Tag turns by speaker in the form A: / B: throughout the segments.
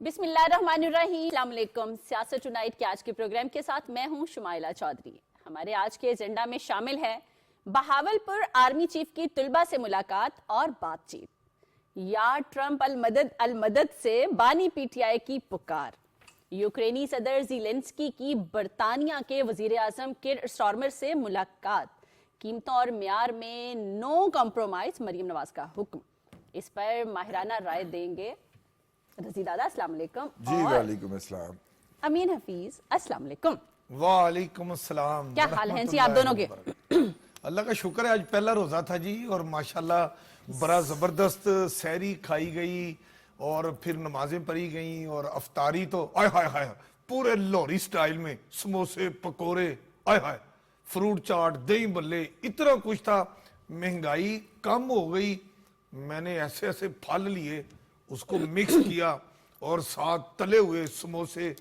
A: بسم اللہ الرحمن الرحیم، السلام علیکم۔ سیاست ٹونائٹ کے آج کے پروگرام کے ساتھ میں ہوں شمائلہ چودھری۔ ہمارے آج کے ایجنڈا میں شامل ہے بہاولپور آرمی چیف کی طلبہ سے ملاقات اور بات چیت، یا ٹرمپ المدد المدد سے بانی پی ٹی آئی کی پکار، یوکرینی صدر زیلنسکی کی برطانیہ کے وزیر اعظم کیر سٹارمر سے ملاقات، قیمتوں اور معیار میں نو کمپرومائز، مریم نواز کا حکم۔ اس پر ماہرانہ رائے دیں گے رضی دادا، السلام علیکم۔
B: جی وعلیکم السلام۔
A: امین حفیظ، السلام علیکم۔
C: وعلیکم السلام۔
A: کیا حال ہیں جی آپ دونوں کے؟
C: اللہ کا شکر ہے، آج پہلا روزہ تھا جی، اور ماشاءاللہ بڑا زبردست سحری کھائی گئی اور پھر نمازیں پڑھی گئیں، اور افطاری تو آئے ہائے ہائے پورے لاہوری سٹائل میں، سموسے پکوڑے، آئے ہائے فروٹ چاٹ، دہی بلے، اتنا کچھ تھا۔ مہنگائی کم ہو گئی، میں نے ایسے ایسے پھل لیے، اس کو مکس کیا اور ساتھ تلے ہوئے سموسے،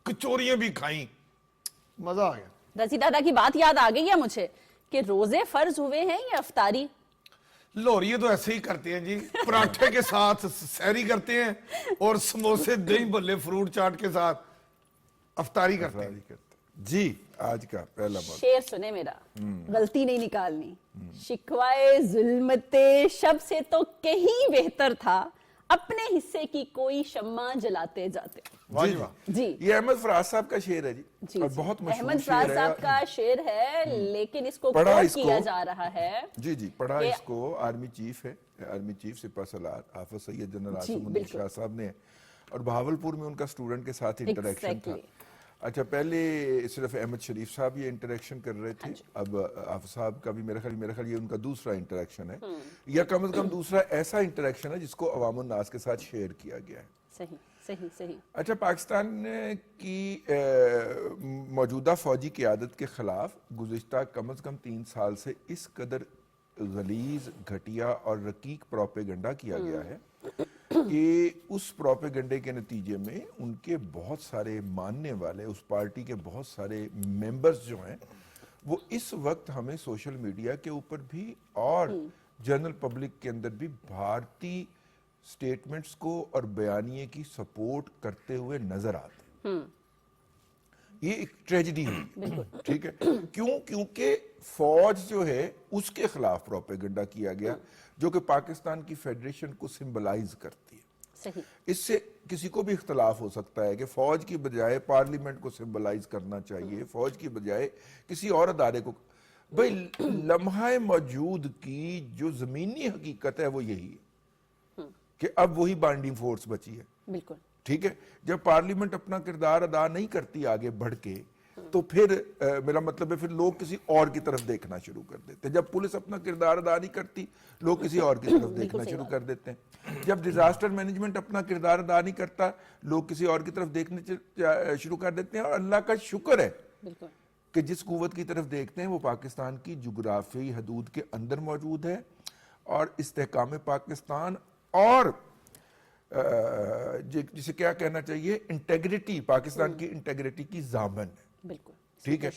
C: کچوریاں بھی کھائیں، مزہ آ گیا۔
A: رضی دادا کی بات یاد آ گئی ہے مجھے کہ روزے فرض ہوئے ہیں یا افطاری؟
C: لوہریے تو ایسے ہی کرتے ہیں جی، پراٹھے کے ساتھ سحری کرتے ہیں اور سموسے دہی بلے فروٹ چاٹ کے ساتھ افطاری کرتے ہیں۔
B: جی آج کا پہلا بات،
A: شعر سنے میرا، غلطی نہیں نکالنی۔ شکوائے ظلمت شب سے تو کہیں بہتر تھا، اپنے حصے کی کوئی شمع جلاتے جاتے۔
C: واہ جی واہ۔
A: جی
B: یہ احمد فراز صاحب کا شعر ہے جی،
A: جی
B: اور
A: جی،
B: بہت مشہور
A: احمد
B: شعر
A: فراز
B: ہے۔
A: صاحب کا شعر ہے، لیکن اس کو
B: پڑھا
A: کوٹ
B: اس کو،
A: کیا جا رہا ہے۔
B: جی جی پڑھا
A: کہ
B: اس کو آرمی چیف ہے، آرمی چیف سپاہ سالار حافظ سید جنرل
A: جی،
B: عاصم منیر
A: بالکل۔
B: شاہ صاحب نے، اور بہاولپور میں ان کا اسٹوڈنٹ کے ساتھ انٹریکشن تھا۔
A: Exactly۔
B: اچھا پہلے صرف احمد شریف صاحب یہ انٹریکشن کر رہے تھے، اب حافظ صاحب کا بھی میرا خیال یہ ان کا دوسرا انٹریکشن ہے، یا کم از کم دوسرا ایسا انٹریکشن ہے جس کو عوام الناس کے ساتھ شیئر کیا گیا ہے۔
A: صحیح صحیح صحیح۔
B: اچھا پاکستان کی موجودہ فوجی قیادت کے خلاف گزشتہ کم از کم 3 سال سے اس قدر غلیظ، گھٹیا اور رقیق پروپیگنڈا کیا گیا ہے کہ اس پروپیگنڈے کے نتیجے میں ان کے بہت سارے ماننے والے، اس پارٹی کے بہت سارے ممبرز جو ہیں، وہ اس وقت ہمیں سوشل میڈیا کے اوپر بھی اور جنرل پبلک کے اندر بھی بھارتی سٹیٹمنٹس کو اور بیانیے کی سپورٹ کرتے ہوئے نظر آتے ہیں۔ یہ ایک ٹریجڈی ہوئی ہے، ٹھیک ہے؟ کیونکہ فوج جو ہے اس کے خلاف پروپیگنڈا کیا گیا، جو کہ پاکستان کی فیڈریشن کو سمبلائز کرتی ہے۔
A: صحیح۔
B: اس سے کسی کو بھی اختلاف ہو سکتا ہے کہ فوج کی بجائے پارلیمنٹ کو سمبلائز کرنا چاہیے، فوج کی بجائے کسی اور ادارے کو۔ بھئی لمحہ موجود کی جو زمینی حقیقت ہے وہ یہی ہے کہ اب وہی بائنڈنگ فورس بچی ہے،
A: بالکل
B: ٹھیک ہے؟ جب پارلیمنٹ اپنا کردار ادا نہیں کرتی آگے بڑھ کے، تو پھر میرا مطلب ہے پھر لوگ کسی اور کی طرف دیکھنا شروع کر دیتے ہیں۔ جب پولیس اپنا کردار ادا نہیں کرتی، لوگ کسی اور کی طرف دیکھنا شروع کر دیتے ہیں۔ جب ڈیزاسٹر مینجمنٹ اپنا کردار ادا نہیں کرتا، لوگ کسی اور کی طرف دیکھنے شروع کر دیتے ہیں۔ اور اللہ کا شکر ہے
A: بالکل
B: کہ جس قوت کی طرف دیکھتے ہیں وہ پاکستان کی جغرافیائی حدود کے اندر موجود ہے، اور استحکام پاکستان اور جسے کیا کہنا چاہیے، انٹیگریٹی، پاکستان کی انٹیگریٹی کی ضامن ہے،
A: بالکل،
B: ٹھیک ہے؟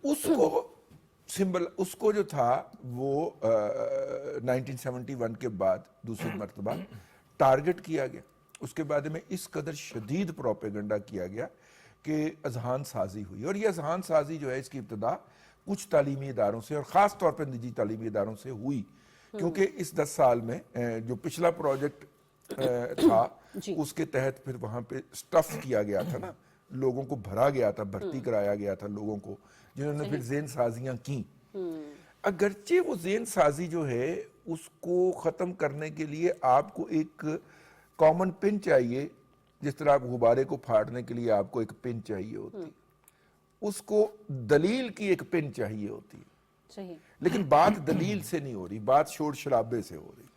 B: اس کو جو تھا وہ 1971 کے بعد دوسری مرتبہ ٹارگٹ کیا گیا۔ اس کے بعد میں اس قدر شدید پروپیگنڈا کیا گیا کہ اذہان سازی ہوئی، اور یہ اذہان سازی جو ہے اس کی ابتدا کچھ تعلیمی اداروں سے اور خاص طور پر نجی تعلیمی اداروں سے ہوئی، کیونکہ اس 10 سال میں جو پچھلا پروجیکٹ تھا اس کے تحت پھر وہاں پہ سٹف کیا گیا تھا نا، لوگوں کو بھرا گیا تھا، بھرتی کرایا گیا تھا لوگوں کو، جنہوں نے پھر ذہن سازیاں کی۔ اگرچہ وہ ذہن سازی جو ہے اس کو ختم کرنے کے لیے آپ کو ایک کامن پن چاہیے، جس طرح آپ غبارے کو پھاڑنے کے لیے آپ کو ایک پن چاہیے ہوتی، اس کو دلیل کی ایک پن چاہیے ہوتی ہے۔
A: صحیح۔
B: لیکن بات دلیل سے نہیں ہو رہی، بات شور شرابے سے ہو رہی،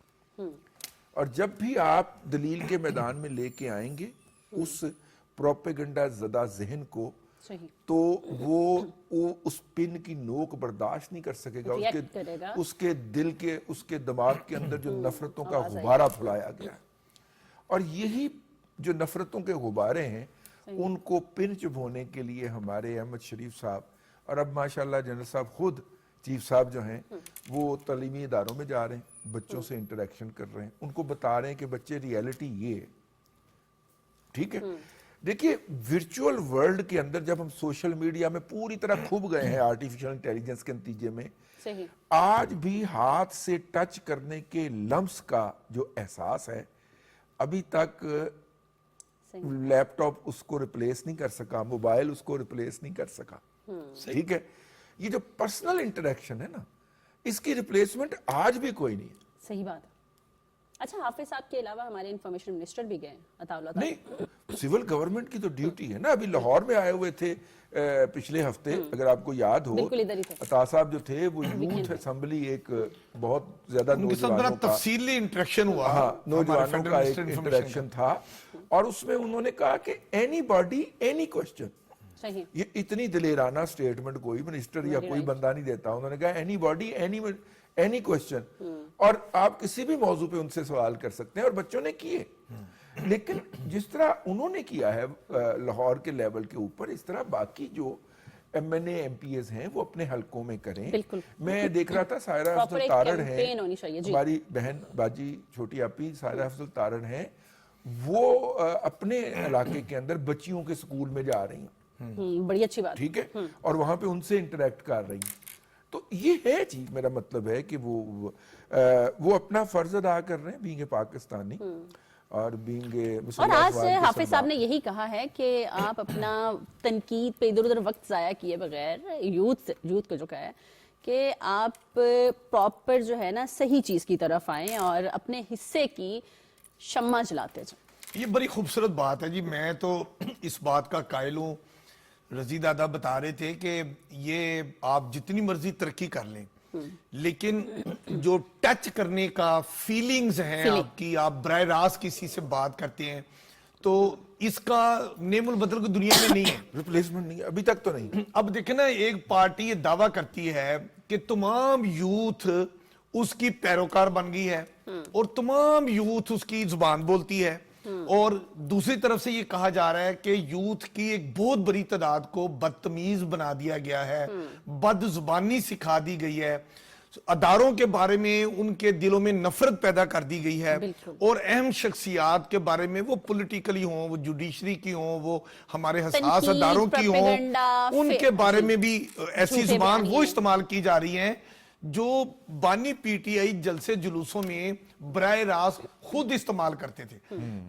B: اور جب بھی آپ دلیل کے میدان میں لے کے آئیں گے اس پروپیگنڈا زدہ ذہن کو،
A: صحیح۔
B: تو وہ اس پن کی نوک برداشت نہیں کر سکے گا، اس کے دل کے، اس کے دماغ کے اندر جو نفرتوں کا غبارہ پھیلایا گیا ہے، اور یہی جو نفرتوں کے غبارے ہیں ان کو پن چبھونے کے لیے ہمارے احمد شریف صاحب، اور اب ماشاءاللہ جنرل صاحب خود چیف صاحب جو ہیں وہ تعلیمی اداروں میں جا رہے ہیں، بچوں سے انٹریکشن کر رہے ہیں، ان کو بتا رہے ہیں کہ بچے ریئلٹی یہ ہے، ठीक है। देखिए वर्चुअल वर्ल्ड के अंदर जब हम सोशल मीडिया में पूरी तरह खुब गए हैं आर्टिफिशियल इंटेलिजेंस के नतीजे में,
A: सही।
B: आज भी हाथ से टच करने के लम्स का जो एहसास है अभी तक लैपटॉप उसको रिप्लेस नहीं कर सका, मोबाइल उसको रिप्लेस नहीं कर सका। ठीक है, ये जो पर्सनल इंटरेक्शन है ना, इसकी रिप्लेसमेंट आज भी कोई नहीं है।
A: सही बात है। अच्छा, हाफिज साहब के अलावा हमारे इंफॉर्मेशन मिनिस्टर भी गए अताउल्लाह।
B: नहीं, सिविल गवर्नमेंट की तो ड्यूटी है ना। अभी लाहौर में आए हुए थे पिछले हफ्ते, अगर आपको याद हो,
A: बिल्कुल इधर ही थे।
B: अता साहब जो थे वो यूथ असेंबली, एक बहुत ज्यादा
C: उनके साथ बड़ा
B: नौजवानों का,
C: तफसीली इंटरेक्शन हुआ,
B: हाँ, नौजवानों का एक इंटरेक्शन था, और उसमें उन्होंने कहा कि एनीबॉडी एनी क्वेश्चन।
A: सही।
B: ये इतनी दिलेराना स्टेटमेंट कोई मिनिस्टर या कोई बंदा नहीं देता। उन्होंने कहा एनीबॉडी एनी क्वेश्चन, और आप किसी भी मौजू पे उनसे सवाल कर सकते हैं, और बच्चों ने किए। लेकिन जिस तरह उन्होंने किया है लाहौर के लेवल के ऊपर, इस तरह बाकी जो MNA MPs हैं वो अपने हलकों में करें।
A: बिल्कुल।
B: मैं देख रहा था सायरा
A: Proper
B: अफजल
A: एक
B: तारड़
A: campaign होनी चाहिए,
B: है,
A: जी।
B: हमारी बहन बाजी छोटी आपी सायरा अफजल तारड़ हैं, वो अपने इलाके के अंदर बच्चियों के स्कूल में जा रही हैं।
A: बड़ी अच्छी बात।
B: ठीक है, और वहां पे उनसे इंटरेक्ट कर रही हैं। तो ये है जी, मेरा मतलब है कि वो अपना फर्ज अदा कर रहे हैं, बीइंग ए पाकिस्तानी और बीइंग ए
A: और आज हाफिज साहब ने यही कहा है कि आप अपना तनकीद पे इधर उधर वक्त जाया किए बगैर यूथ को जो कहा है कि आप प्रॉपर जो है ना सही चीज की तरफ आए और अपने हिस्से की शम्मा जलाते जाए।
C: ये बड़ी खूबसूरत बात है जी। मैं तो इस बात का कायल हूँ, रजी दादा बता रहे थे कि ये आप जितनी मर्जी तरक्की कर लें, लेकिन जो टच करने का फीलिंग्स हैं आपकी, आप बराह रास्त किसी से बात करते हैं, तो इसका नेमुल बदल को दुनिया में नहीं है,
B: रिप्लेसमेंट नहीं है, अभी तक तो नहीं।
C: अब देखे ना, एक पार्टी ये दावा करती है कि तमाम यूथ उसकी पैरोकार बन गई है और तमाम यूथ उसकी जुबान बोलती है, और दूसरी तरफ से ये कहा जा रहा है कि यूथ की एक बहुत बड़ी तादाद को बदतमीज बना दिया गया है, बद जुबानी सिखा दी गई है, अदारों के बारे में उनके दिलों में नफरत पैदा कर दी गई है, और अहम शख्सियात के बारे में, वो पॉलिटिकली हों, वो जुडिशरी की हों, वो हमारे हसास अदारों की हों, उनके बारे में भी ऐसी जुबान वो इस्तेमाल की जा रही है जो बानी पीटीआई जलसे जुलूसों में बराह रास्त खुद इस्तेमाल करते थे।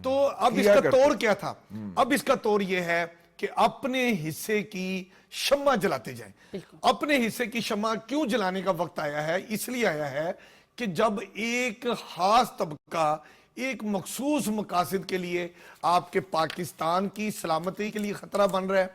C: तो अब इसका तौर क्या था? अब इसका तौर यह है कि अपने हिस्से की शम्मा जलाते जाएं। अपने हिस्से की शम्मा क्यों जलाने का वक्त आया है? इसलिए आया है कि जब एक खास तबका एक मखसूस मकासद के लिए आपके पाकिस्तान की सलामती के लिए खतरा बन रहा है,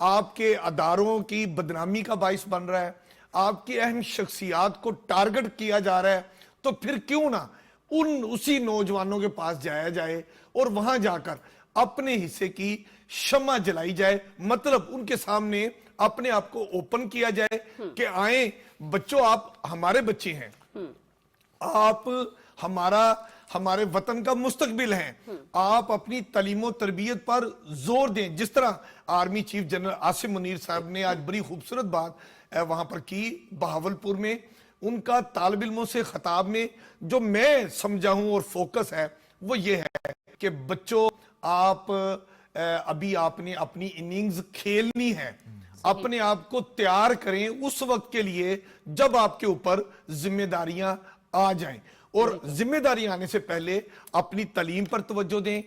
C: आपके अदारों की बदनामी का बाइस बन रहा है, आपकी अहम शख्सियात को टारगेट किया जा रहा है, तो फिर क्यों ना उसी नौजवानों के पास जाया जाए और वहां जाकर अपने हिस्से की शम्मा जलाई जाए। मतलब उनके सामने अपने आप को ओपन किया जाए कि आए बच्चों, आप हमारे बच्चे हैं, आप हमारे वतन का मुस्तकबिल हैं, आप अपनी तालीम तरबियत पर जोर दें। जिस तरह army chief general Asim Munir साहब ने आज बड़ी खूबसूरत बात वहां पर की बहावलपुर में, उनका तालिब इल्मों से खिताब में जो मैं समझा हूं और फोकस है वो ये है कि बच्चों, आप अभी आपने अपनी इनिंग्स खेलनी है, अपने आप को तैयार करें उस वक्त के लिए जब आपके ऊपर जिम्मेदारियां आ जाएं, और जिम्मेदारी आने से पहले अपनी तालीम पर तवज्जो दें,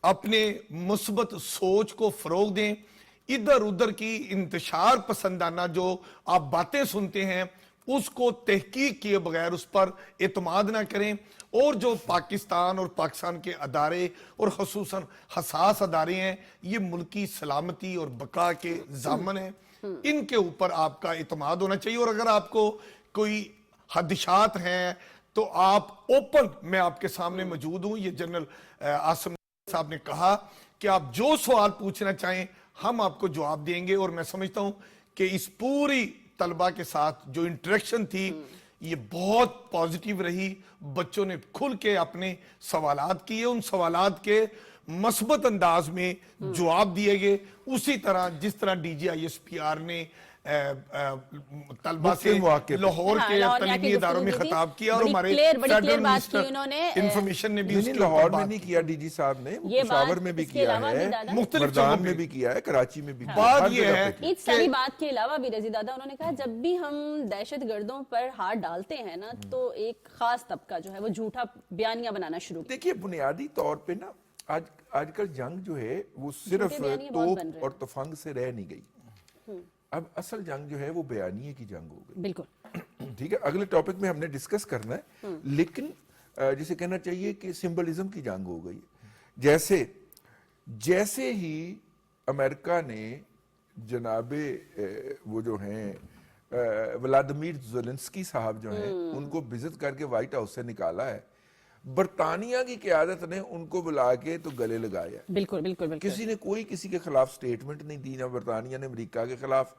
C: अपने मुस्बत सोच को फरोग दें, इधर उधर की इंतशार पसंदाना जो आप बातें सुनते हैं उसको तहकीक किए बगैर उस पर एतमाद ना करें, और जो पाकिस्तान और पाकिस्तान के अदारे और खसूसन हसास अदारे हैं, ये मुल्की सलामती और बका के जामन हैं, इनके ऊपर आपका एतमाद होना चाहिए। और अगर आपको कोई हदशात हैं तो आप ओपन, मैं आपके सामने मौजूद हूं। ये जनरल आसिम साहब ने कहा कि आप जो सवाल पूछना चाहें हम आपको जवाब देंगे, और मैं समझता हूं कि इस पूरी तलबा के साथ जो इंटरेक्शन थी ये बहुत पॉजिटिव रही। बच्चों ने खुल के अपने सवालात किए, उन सवालात के मस्बत अंदाज में जवाब दिए गए, उसी तरह जिस तरह DGISPR ने तलबा से
B: मुख्य मौके पे।
C: लाहौर
A: हाँ,
C: के
A: लाहौर में
C: तलीमी
A: आके
C: इदारों में
A: गुफ्तगू की।
C: खिताब किया और
A: बड़ी
C: हमारे
A: clear बात की
C: मिनिस्टर
A: उन्होंने,
C: इंफॉर्मेशन ने भी
B: नहीं,
C: उसके
B: लाहौर
C: ऊपर
B: में
C: बात
B: नहीं
C: की।
B: किया डीजी साहब ने,
A: ये
B: पेशावर
A: बात
B: में भी
A: इसके
B: किया
A: अलावा भी
B: है,
A: दादा,
C: मुख्तलिफ
B: मर्दान
C: जगहों
B: में
C: पे।
B: भी किया है, कराची में भी किया
C: बात
B: है, हर
C: ये
B: जगह
C: है
B: पे किया।
A: इस सारी बात के अलावा भी रजी दादा उन्होंने कहा जब भी हम दहशत गर्दों पर हाथ डालते हैं ना तो एक खास तबका जो है वो झूठा बयानियां बनाना शुरू कर
B: देखिए बुनियादी तौर पे ना आजकल जंग जो है वो सिर्फ
A: बयानियां बहुत बन
B: तोप
A: रहे
B: और तफंग से रह नहीं गई। अब असल जंग जो है वो बयानिए की जंग हो गई।
A: बिल्कुल
B: ठीक है, अगले टॉपिक में हमने डिस्कस करना है, लेकिन जिसे कहना चाहिए कि सिंबलिज्म की जंग हो गई है। जैसे ही अमेरिका ने जनाबे वो जो हैं व्लादिमीर ज़ेलेंस्की साहब जो हैं उनको विजिट करके व्हाइट हाउस से निकाला है, बरतानिया की क़यादत ने उनको बुला के तो गले लगाया।
A: बिल्कुल बिल्कुल बिल्कुल
B: किसी ने कोई किसी के खिलाफ स्टेटमेंट नहीं दी, ना बरतानिया ने अमेरिका के खिलाफ,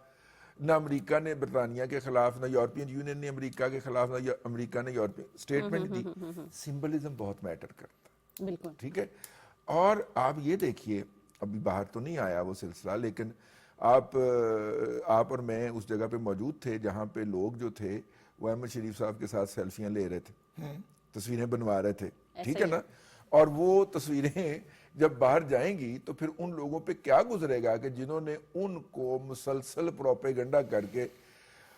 B: ना अमेरिका ने बरतानिया के खिलाफ, ना यूरोपियन यूनियन ने अमेरिका के खिलाफ, ना अमेरिका ने यूरोपियन स्टेटमेंट दी। सिंबलिज्म बहुत मैटर करता है,
A: बिल्कुल
B: ठीक है। और आप ये देखिए, अभी बाहर तो नहीं आया वो सिलसिला, लेकिन आप और मैं उस जगह पे मौजूद थे जहाँ पे लोग जो थे वो अहमद शरीफ साहब के साथ सेल्फियां ले रहे थे, तस्वीरें बनवा रहे थे, ठीक है ना। और वो तस्वीरें जब बाहर जाएंगी तो फिर उन लोगों पे क्या गुजरेगा कि जिन्होंने उनको मुसलसल प्रोपेगेंडा करके,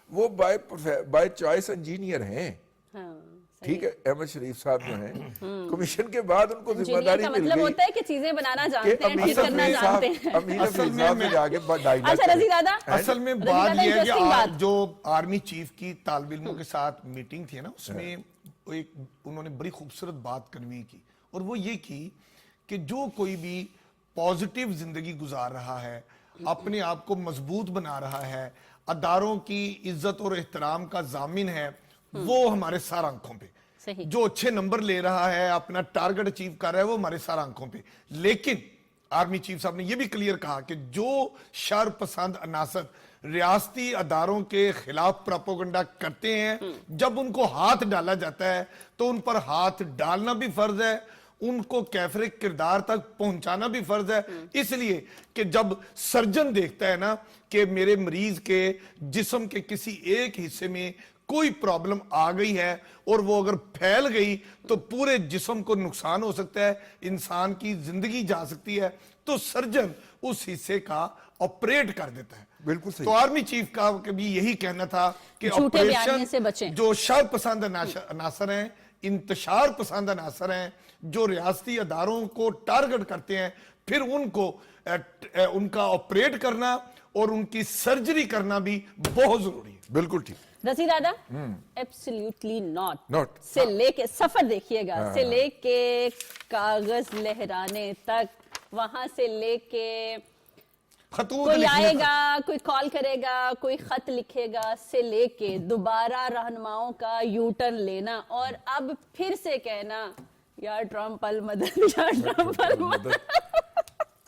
B: वो बाय चॉइस इंजीनियर हैं,
A: हाँ
B: ठीक है। अहमद शरीफ साहब जो हैं कमीशन के बाद उनको
A: इंजीनियर
B: जिम्मेदारी
A: का
B: मिल
A: मतलब
B: गई
A: होता है कि चीजें बनाना जानते हैं, ठीक
B: अमीर
A: करना
B: हफीज
A: जानते हैं।
B: साहब, अमीर
C: असल
B: हफीज
C: में
B: साहब
C: मैं-
B: से जाके डायलॉग
A: अच्छा रजी दादा,
C: असल में
A: रजी
C: बात
A: दादा,
C: यह है कि
A: interesting बात।
C: जो आर्मी चीफ की तालिब इल्मों के साथ मीटिंग थी ना, उसमें एक उन्होंने बड़ी खूबसूरत बात कन्वे की, और वो ये की कि जो कोई भी पॉजिटिव जिंदगी गुजार रहा है, अपने आप को मजबूत बना रहा है, अदारों की इज्जत और एहतराम का जामिन है, वो हमारे सार आंखों पे।
A: सही।
C: जो अच्छे नंबर ले रहा है, अपना टारगेट अचीव कर रहा है, वो हमारे सार आंखों पे। लेकिन आर्मी चीफ साहब ने यह भी क्लियर कहा कि जो शर पसंद अनासर रियासती अदारों के खिलाफ प्रोपेगेंडा करते हैं, जब उनको हाथ डाला जाता है तो उन पर हाथ डालना भी फर्ज है, उनको कैफरे किरदार तक पहुंचाना भी फर्ज है। इसलिए कि जब सर्जन देखता है ना कि मेरे मरीज के जिस्म के किसी एक हिस्से में कोई प्रॉब्लम आ गई है और वो अगर फैल गई तो पूरे जिस्म को नुकसान हो सकता है, इंसान की जिंदगी जा सकती है, तो सर्जन उस हिस्से का ऑपरेट कर देता है।
B: बिल्कुल सही।
C: तो आर्मी चीफ का भी यही कहना था कि
A: झूठे बयानियों से बचें।
C: जो शर पसंद अनासर हैं, इंतशार पसंद अनासर हैं, जो रियासती अदारों को टारगेट करते हैं, फिर उनको उनका ऑपरेट करना और उनकी सर्जरी करना भी बहुत जरूरी है।
B: बिल्कुल ठीक।
A: रजी दादा, एब्सोल्युटली
B: Not.
A: नॉट से लेके सफर देखिएगा, से लेके कागज लहराने तक, वहां से लेके
C: खतूत
A: कोई
C: लिखने
A: आएगा, कोई कॉल करेगा, कोई खत लिखेगा, से लेके दोबारा रहनुमाओं का यू टर्न लेना, और अब फिर से कहना यार ट्रम्प अल मदद, यार ट्रम्प अल मदद।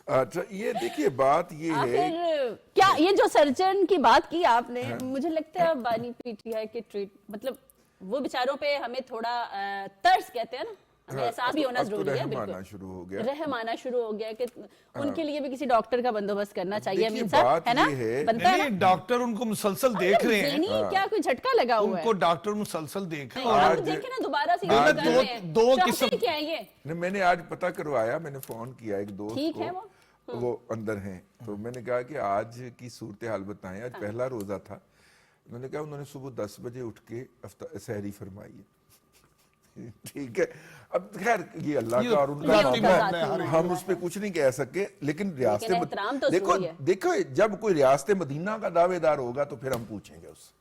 B: अच्छा ये देखिए बात ये है,
A: आखिर क्या ये जो सर्जन की बात की आपने, मुझे लगता है बानी पीटीआई के ट्रीट, मतलब वो बेचारों पे हमें थोड़ा तरस कहते हैं ना, हमें एहसास भी होना
B: अब तो
A: जरूरी है।
B: रहम
A: बिल्कुल
B: आना शुरू हो गया।
A: रहम आना शुरू हो गया कि उनके लिए भी किसी डॉक्टर का बंदोबस्त करना चाहिए।
B: देखिए,
A: अमीन साहब,
B: बात
A: है ना,
B: ये है-
A: बनता है
C: नहीं,
A: ना?
C: डॉक्टर उनको मुसलसल देख रहे हैं,
A: ज़हनी क्या कोई झटका लगा हुआ है?
C: उनको डॉक्टर मुसलसल देख रहे हैं।
A: और
B: आज-
A: अब देखे ना दोबारा से
C: आज
A: कर रहे हैं।
C: दो
A: चाहते
C: किस्म-
A: क्या है ये?
B: नहीं, मैंने आज पता करवाया, मैंने फोन किया एक दोस्त
A: ठीक
B: को,
A: है
B: वो अंदर हैं, तो मैंने कहा कि आज की सूरत हाल बताएं। आज पहला रोजा था, उन्होंने कहा उन्होंने सुबह 10 बजे उठ के सहरी फरमाई है। ठीक है, अब खैर ये अल्लाह का और उनका
A: ये
B: मामला
A: उनका
B: है,
A: ज़ाती
B: हम
A: मामला
B: उस पर कुछ नहीं कह सके, लेकिन रियासत
A: एहतराम तो
B: देखो
A: ज़रूरी है।
B: देखो जब कोई रियासत मदीना का दावेदार होगा तो फिर हम पूछेंगे उससे,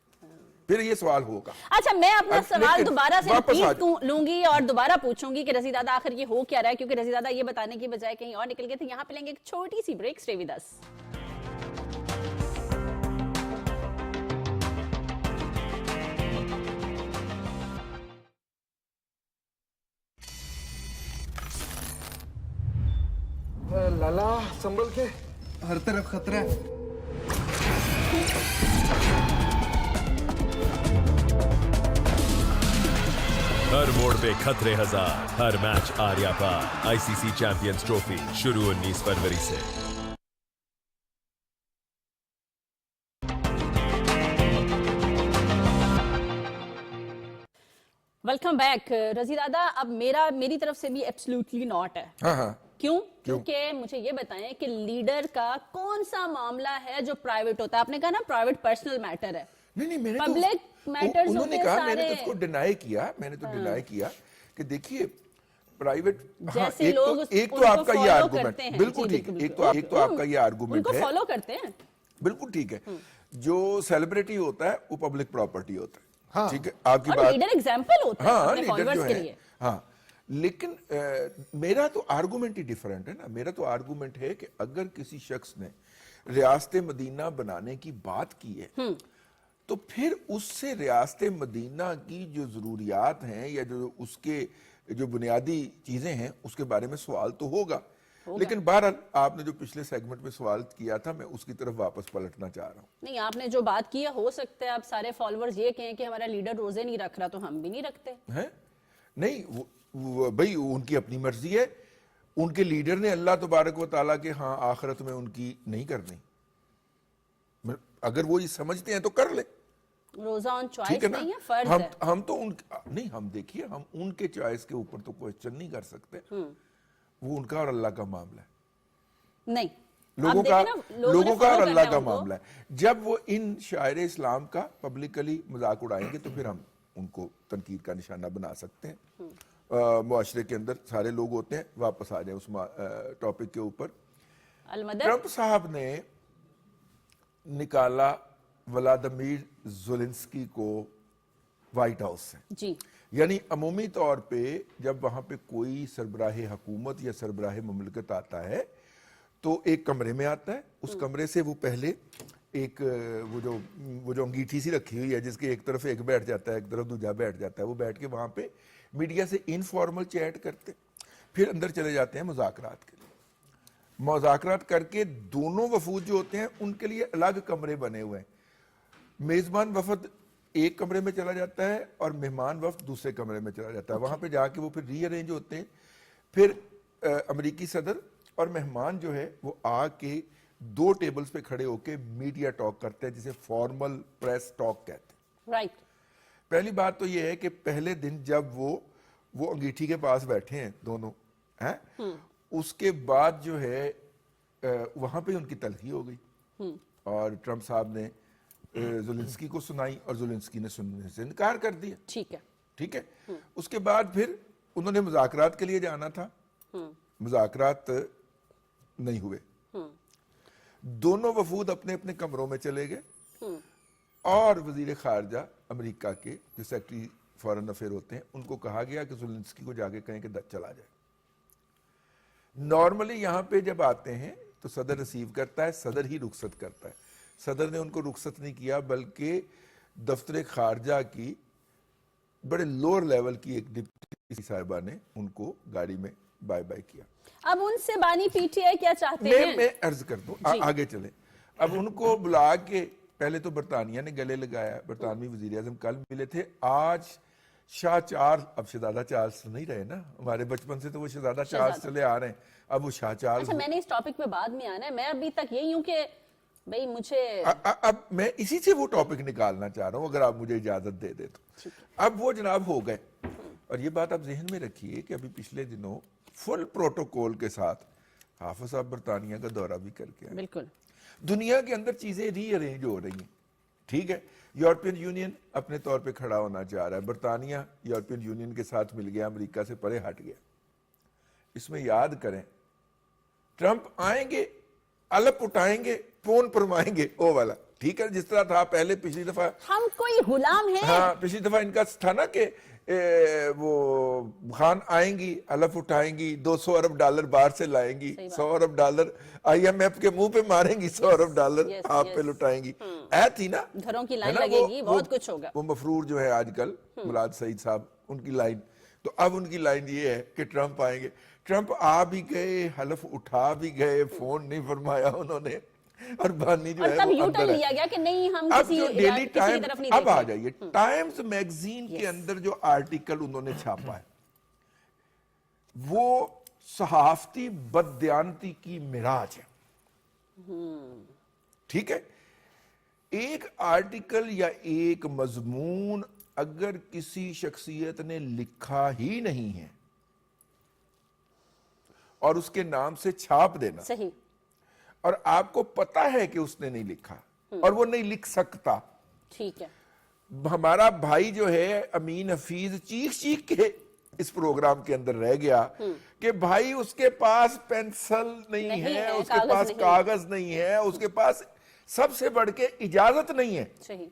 B: फिर ये सवाल होगा।
A: अच्छा, मैं अपना
B: अब
A: सवाल
B: लेकिन
A: दोबारा से
B: वापस आ
A: रिपीट लूंगी और दोबारा पूछूंगी कि रजी दादा आखिर ये हो क्या रहा है, क्योंकि रजी दादा ये बताने की बजाय कहीं और निकल गए थे। यहाँ पे लेंगे एक छोटी सी ब्रेक, स्टे विद अस।
D: लाला संभल के, हर तरफ खतरा है।
E: हर मोड़ पे खतरे हजार, हर मैच आर्या पार। आईसीसी चैंपियंस ट्रॉफी शुरू 19 फरवरी से।
A: वेलकम बैक रजी दादा। अब मेरी तरफ से भी एब्सोल्युटली नॉट है।
B: हाँ हाँ
A: क्यों? क्योंकि मुझे ये बताएं कि लीडर का कौन सा मामला है जो प्राइवेट होता है? आपने कहा ना प्राइवेट पर्सनल मैटर है।
B: नहीं मैंने
A: Public matters
B: उन्होंने
A: होते
B: कहा,
A: सारे।
B: मैंने तो उसको डिनाई किया, कि देखिए प्राइवेट,
A: जैसे लोग
B: एक तो
A: उनको
B: आपका ये
A: follow
B: आर्गुमेंट
A: करते हैं।
B: बिल्कुल
A: जी,
B: ठीक है,
A: बिल्कुल।
B: एक तो आपका ये आर्गुमेंट
A: उनको
B: है,
A: फॉलो करते हैं।
B: बिल्कुल ठीक है। जो सेलिब्रिटी होता है वो पब्लिक प्रॉपर्टी होता है,
C: हाँ।
B: ठीक है, आपकी
A: और
B: बात।
A: लीडर एग्जाम्पल होता है
B: हाँ
A: अपने
B: लीडर
A: फॉलोअर्स
B: जो
A: के
B: है,
A: लिए।
B: हाँ लेकिन मेरा तो आर्गुमेंट ही डिफरेंट है ना। मेरा तो आर्गुमेंट है कि अगर किसी शख्स ने रियासत मदीना बनाने की बात की है तो फिर उससे रियासत मदीना की जो जरूरियात हैं या जो उसके जो बुनियादी चीजें हैं उसके बारे में सवाल तो होगा। लेकिन बहरहाल आपने जो पिछले सेगमेंट में सवाल किया था, मैं उसकी तरफ वापस पलटना चाह रहा हूँ।
A: नहीं, आपने जो बात की है, हो सकता है आप सारे फॉलोअर्स ये कहें कि हमारा लीडर रोजे नहीं रख रहा तो हम भी नहीं रखते
B: हैं। नहीं भाई उनकी अपनी मर्जी है, उनके लीडर ने अल्लाह तबारक व तआला के हाँ आखिरत में उनकी नहीं करनी, अगर वो ये समझते हैं तो कर ले।
A: रोजा ऑन
B: ठीक
A: चॉइस
B: है ना,
A: नहीं है, फर्ज है।
B: हम तो नहीं, हम देखिए हम उनके चॉइस के ऊपर तो क्वेश्चन नहीं कर सकते, वो उनका और अल्लाह का मामला है।
A: नहीं,
B: लोगों
A: आप
B: का
A: देखें ना, लोगों ने
B: लोगों का
A: follow
B: और
A: करना
B: अल्लाह
A: है
B: का
A: उनको।
B: मामला है। जब वो इन शायर इस्लाम का पब्लिकली मजाक उड़ाएंगे तो फिर हम उनको तनकीद का निशाना बना सकते हैं। मुआशरे के अंदर सारे लोग होते हैं। वापस आ जाए उस टॉपिक के ऊपर।
A: अलमदद
B: ट्रंप साहब ने निकाला व्लादिमीर ज़ेलेंस्की को व्हाइट हाउस से,
A: जी,
B: यानी अमूमी तौर पे जब वहां पे कोई सरबराह हुकूमत या सरबराह मुमलिकत आता है तो एक कमरे में आता है। उस कमरे से वो पहले एक वो जो अंगीठी सी रखी हुई है जिसके एक तरफ एक बैठ जाता है, एक तरफ दूजा बैठ जाता है, वो बैठ के वहां पे मीडिया से इनफॉर्मल चैट करते, फिर अंदर चले जाते हैं मुज़ाकरात के लिए। मुज़ाकरात करके दोनों वफूद जो होते हैं उनके लिए अलग कमरे बने हुए हैं। मेजबान वफद एक कमरे में चला जाता है और मेहमान वफ्द दूसरे कमरे में चला जाता है। वहां पे जाके वो फिर रीअरेंज होते हैं। फिर अमेरिकी सदर और मेहमान जो है वो आके दो टेबल्स पे खड़े होके मीडिया टॉक करते हैं, जिसे फॉर्मल प्रेस टॉक कहते हैं।
A: राइट।
B: पहली बात तो ये है कि पहले दिन जब वो अंगीठी के पास बैठे हैं दोनों हैं, उसके बाद जो है वहां पे उनकी तलखी हो गई और ट्रंप साहब ने ज़ेलेंस्की को सुनाई और ज़ेलेंस्की ने सुनने से इनकार कर दिया। ठीक है। उसके बाद फिर उन्होंने मुज़ाकरात के लिए जाना था, मुज़ाकरात नहीं हुए। दोनों वफूद अपने अपने कमरों में चले गए और वजीर खारजा अमेरिका के जो सेक्रेटरी फॉरेन अफेयर होते हैं उनको कहा गया कि ज़ेलेंस्की को जाके कहें कि चला जाए। नॉर्मली यहां पे जब आते हैं तो सदर रिसीव करता है, सदर ही रुखसत करता है। सदर ने उनको रुखसत नहीं किया बल्कि दफ्तर खारजा की बड़े लोअर लेवल की एक डिप्टी साहिबा ने उनको गाड़ी में बाय बाय किया।
A: अब उनसे बानी पीटीआई क्या चाहते हैं?
B: मैं अर्ज कर दूं, आगे चले। अब उनको बुला के पहले तो बरतानिया ने गले लगाया, बरतानवी वजीर आजम कल मिले थे। आज शाह चार्ल्स, अब शहजादा चार्ल्स नहीं रहे ना, हमारे बचपन से तो वो शहजादा चार्ल्स चले आ रहे हैं, अब वो शाह चार्ल्स।
A: अच्छा, मैंने इस टॉपिक पे बाद में आना है। मैं अभी तक यही हूं कि भाई मुझे
B: अब मैं इसी से वो टॉपिक निकालना चाह रहा हूं, अगर आप मुझे इजाजत दे दे तो। अब वो जनाब हो गए, और ये बात आप जहन में रखिए कि अभी पिछले दिनों फुल प्रोटोकॉल के साथ हाफिज साहब बरतानिया का दौरा भी करके आए।
A: बिल्कुल
B: दुनिया के अंदर चीजें रीअरेंज हो रही हैं, ठीक है। यूरोपियन यूनियन अपने तौर पे खड़ा होना चाह रहा है, बरतानिया यूरोपियन यूनियन के साथ मिल गया, अमेरिका से परे हट गया। इसमें याद करें, ट्रंप आएंगे, अलप उठाएंगे, फोन फरमाएंगे, वो वाला, ठीक है, जिस तरह था पहले पिछली दफा।
A: हम कोई गुलाम हैं?
B: हाँ, पिछली दफा इनका था ना कि वो खान आएंगी, हलफ उठाएंगी, $200 अरब बाहर से लाएंगी, $100 अरब IMF के मुंह पे मारेंगी, $100 अरब आप पे लुटाएंगी। ऐ थी ना,
A: घरों की लाइन लगेगी, बहुत कुछ होगा।
B: वो मफरूर जो है आजकल मुराद सईद साहब, उनकी लाइन, तो अब उनकी लाइन ये है कि ट्रंप आएंगे। ट्रंप आ भी गए, हलफ उठा भी गए, फोन नहीं फरमाया उन्होंने, और बानी जो है
A: तब
B: वो
A: यू
B: अंदर
A: टर्न
B: है।
A: लिया गया कि नहीं, हम
B: अब
A: किसी
B: जो डेली
A: की
B: टाइम,
A: तरफ नहीं
B: अब आ
A: देखें।
B: जाइए टाइम्स मैगजीन के अंदर जो आर्टिकल उन्होंने छापा है वो सहाफती बददयानती की मिराज है, ठीक है। ایک آرٹیکل یا ایک مضمون اگر کسی شخصیت نے لکھا ہی نہیں ہے اور اس کے نام سے چھاپ دینا،
A: صحیح،
B: اور آپ کو پتا ہے کہ اس نے نہیں لکھا اور وہ نہیں لکھ سکتا.
A: ٹھیک ہے.
B: ہمارا بھائی جو ہے امین حفیظ چیخ چیخ کے اس پروگرام کے اندر رہ گیا کہ بھائی اس کے پاس پینسل نہیں ہے، اس کے پاس کاغذ نہیں ہے، اس کے پاس سب سے بڑھ کے اجازت نہیں ہے.
A: صحیح.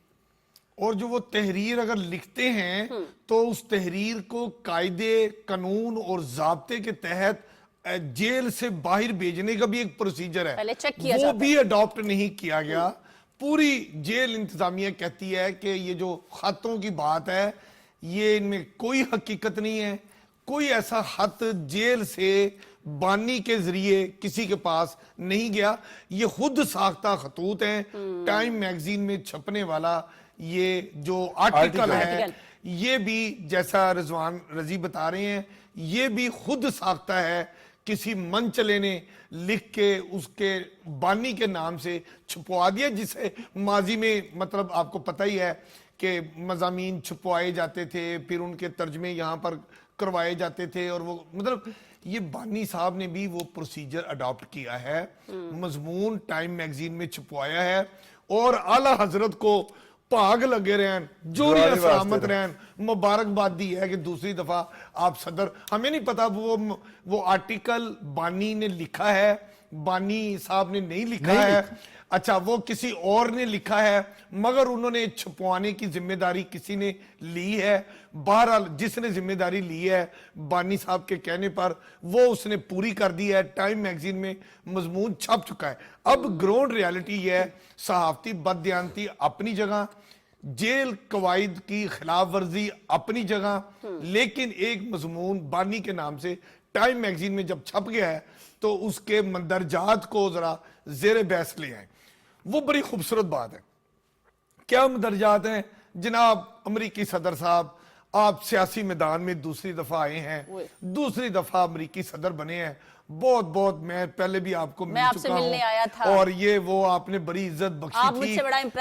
C: اور جو وہ تحریر اگر لکھتے ہیں تو اس تحریر کو قاعدے قانون اور ضابطے کے تحت جیل سے باہر بھیجنے کا بھی ایک پروسیجر ہے،
A: پہلے چیک کیا
C: وہ
A: جاتا
C: بھی اڈاپٹ نہیں کیا گیا. پوری جیل انتظامیہ کہتی ہے کہ یہ جو خطوں کی بات ہے یہ ان میں کوئی حقیقت نہیں ہے، کوئی ایسا خط جیل سے بانی کے ذریعے کسی کے پاس نہیں گیا، یہ خود ساختہ خطوط ہیں. ٹائم میگزین میں چھپنے والا یہ جو آرٹیکل ہے یہ بھی جیسا رضوان رضی بتا رہے ہیں یہ بھی خود ساختہ ہے، کسی منچلے نے لکھ کے اس کے بانی کے نام سے چھپوا دیا، جسے ماضی میں مطلب آپ کو پتہ ہی ہے کہ مضامین چھپوائے جاتے تھے، پھر ان کے ترجمے یہاں پر کروائے جاتے تھے، اور وہ مطلب یہ بانی صاحب نے بھی وہ پروسیجر اڈاپٹ کیا ہے. مضمون ٹائم میگزین میں چھپوایا ہے اور اعلیٰ حضرت کو پاگ لگے رہن، جوری سلامت رہن، مبارکباد دی ہے کہ دوسری دفعہ آپ صدر. ہمیں نہیں پتا وہ آرٹیکل بانی نے لکھا ہے، بانی صاحب نے نہیں لکھا ہے، اچھا وہ کسی اور نے لکھا ہے، مگر انہوں نے چھپوانے کی ذمہ داری کسی نے لی ہے. بہرحال جس نے ذمہ داری لی ہے بانی صاحب کے کہنے پر وہ اس نے پوری کر دی ہے. ٹائم میگزین میں مضمون چھپ چکا ہے. اب گراؤنڈ ریالٹی یہ ہے، صحافتی بددیانتی اپنی جگہ، جیل قواعد کی خلاف ورزی اپنی جگہ، لیکن ایک مضمون بانی کے نام سے ٹائم میگزین میں جب چھپ گیا ہے تو اس کے مندرجات کو ذرا زیر بحث لے آئیں. وہ بڑی خوبصورت بات ہے. کیا مندرجات ہیں جناب؟ امریکی صدر صاحب آپ سیاسی میدان میں دوسری دفعہ آئے ہیں، دوسری دفعہ امریکی صدر بنے ہیں، بہت بہت میں پہلے بھی آپ کو مل چکا ہوں اور یہ وہ آپ نے بڑی عزت بخشی تھی،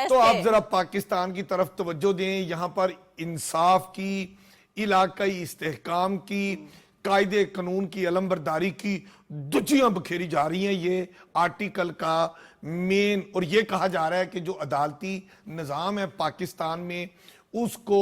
C: تو آپ ذرا پاکستان کی طرف توجہ دیں. یہاں پر انصاف کی، علاقائی استحکام کی، قاعدے قانون کی، علمبرداری کی دجیاں بکھیری جا رہی ہیں. یہ آرٹیکل کا مین، اور یہ کہا جا رہا ہے کہ جو عدالتی نظام ہے پاکستان میں اس کو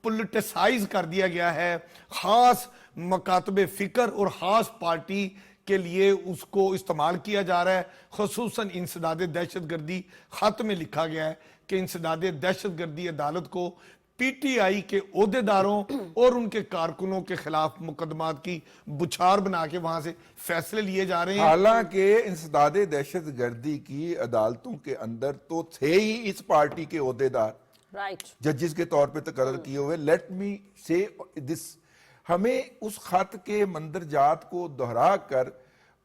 C: پولیٹیسائز کر دیا گیا ہے، خاص مکاتب فکر اور خاص پارٹی کے لیے اس کو استعمال کیا جا رہا ہے. خصوصاً انسداد دہشت گردی خط میں لکھا گیا ہے کہ انسداد دہشت گردی عدالت کو پی ٹی آئی کے عہدیداروں اور ان کے کارکنوں کے خلاف مقدمات کی بچھار بنا کے وہاں سے فیصلے لیے جا رہے ہیں.
B: حالانکہ انسداد دہشت گردی کی عدالتوں کے اندر تو تھے ہی اس پارٹی کے عہدیدار ججز کے طور پہ تقرر کیے ہوئے. لیٹ می سے دس، ہمیں اس خط کے مندرجات کو دہرا کر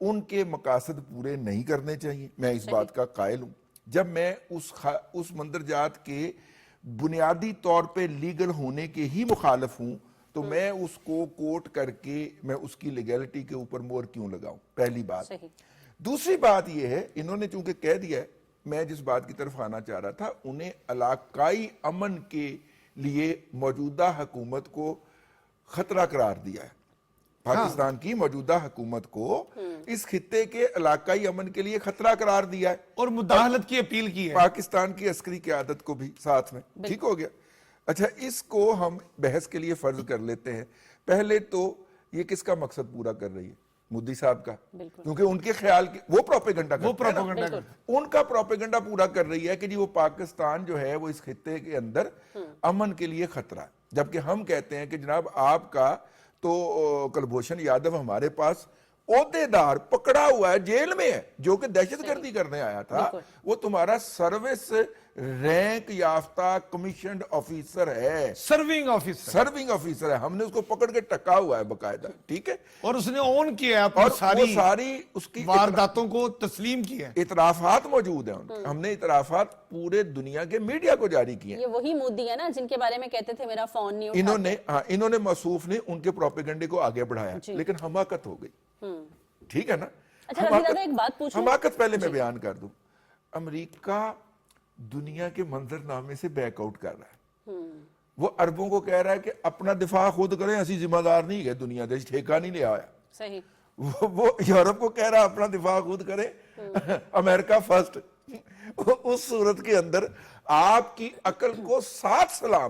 B: ان کے مقاصد پورے نہیں کرنے چاہیے. میں اس بات کا قائل ہوں. جب میں اس مندرجات کے بنیادی طور پہ لیگل ہونے کے ہی مخالف ہوں تو میں اس کو کوٹ کر کے میں اس کی لیگلٹی کے اوپر مور کیوں لگاؤں؟ پہلی بات. دوسری بات یہ ہے، انہوں نے چونکہ کہہ دیا ہے، میں جس بات کی طرف آنا چاہ رہا تھا، انہیں علاقائی امن کے لیے موجودہ حکومت کو خطرہ قرار دیا ہے. پاکستان کی موجودہ حکومت کو اس خطے کے علاقائی امن کے لیے خطرہ قرار دیا ہے
C: اور مداخلت کی اپیل کی ہے
B: پاکستان کی عسکری قیادت کو بھی ساتھ میں. ٹھیک ہو گیا. اچھا، اس کو ہم بحث کے لیے فرض کر لیتے ہیں. پہلے تو یہ کس کا مقصد پورا کر رہی ہے؟ مودی صاحب کا، کیونکہ ان کے خیال وہ پروپیگنڈا ان کا پروپیگنڈا پورا کر رہی ہے کہ جی وہ پاکستان جو ہے وہ اس خطے کے اندر امن کے لیے خطرہ ہے. جبکہ ہم کہتے ہیں کہ جناب آپ کا تو کلبھوشن یادو ہمارے پاس عہدیدار پکڑا ہوا ہے، جیل میں ہے، جو کہ دہشت گردی کرنے آیا تھا. وہ تمہارا سروس رینک یافتہ کمیشنڈ آفیسر ہے،
C: سرونگ
B: آفیسر ہے. ہم نے اس کو پکڑ کے ٹکا ہوا ہے باقاعدہ. ٹھیک ہے،
C: اور اس نے اون کیا ہے
B: اور
C: ساری
B: اس کی
C: وارداتوں کو تسلیم کیا ہے.
B: اعترافات موجود ہیں. ہم نے اعترافات پورے دنیا کے میڈیا کو جاری کیے ہیں.
A: یہ وہی مودی ہے نا جن کے بارے میں کہتے تھے میرا فون نہیں اٹھاتے.
B: انہوں نے موصوف نے ان کے پروپیگنڈے کو آگے بڑھایا، لیکن حماقت ہو گئی. ٹھیک ہے نا.
A: اچھا رضی دادا ایک بات پوچھوں،
B: حماقت پہلے میں بیان کر دوں. امریکہ दुनिया के मंजरनामे से बैक आउट कर रहा है। वो अरबों को कह रहा है कि अपना दिफा खुद करें, असी जिम्मेदार नहीं है, दुनिया दे ठेका नहीं लिया होया।
A: सही।
B: वो यूरोप को कह रहा है अपना दिफा खुद करे, अमेरिका फर्स्ट। उस सूरत के अंदर आपकी अकल को साथ सलाम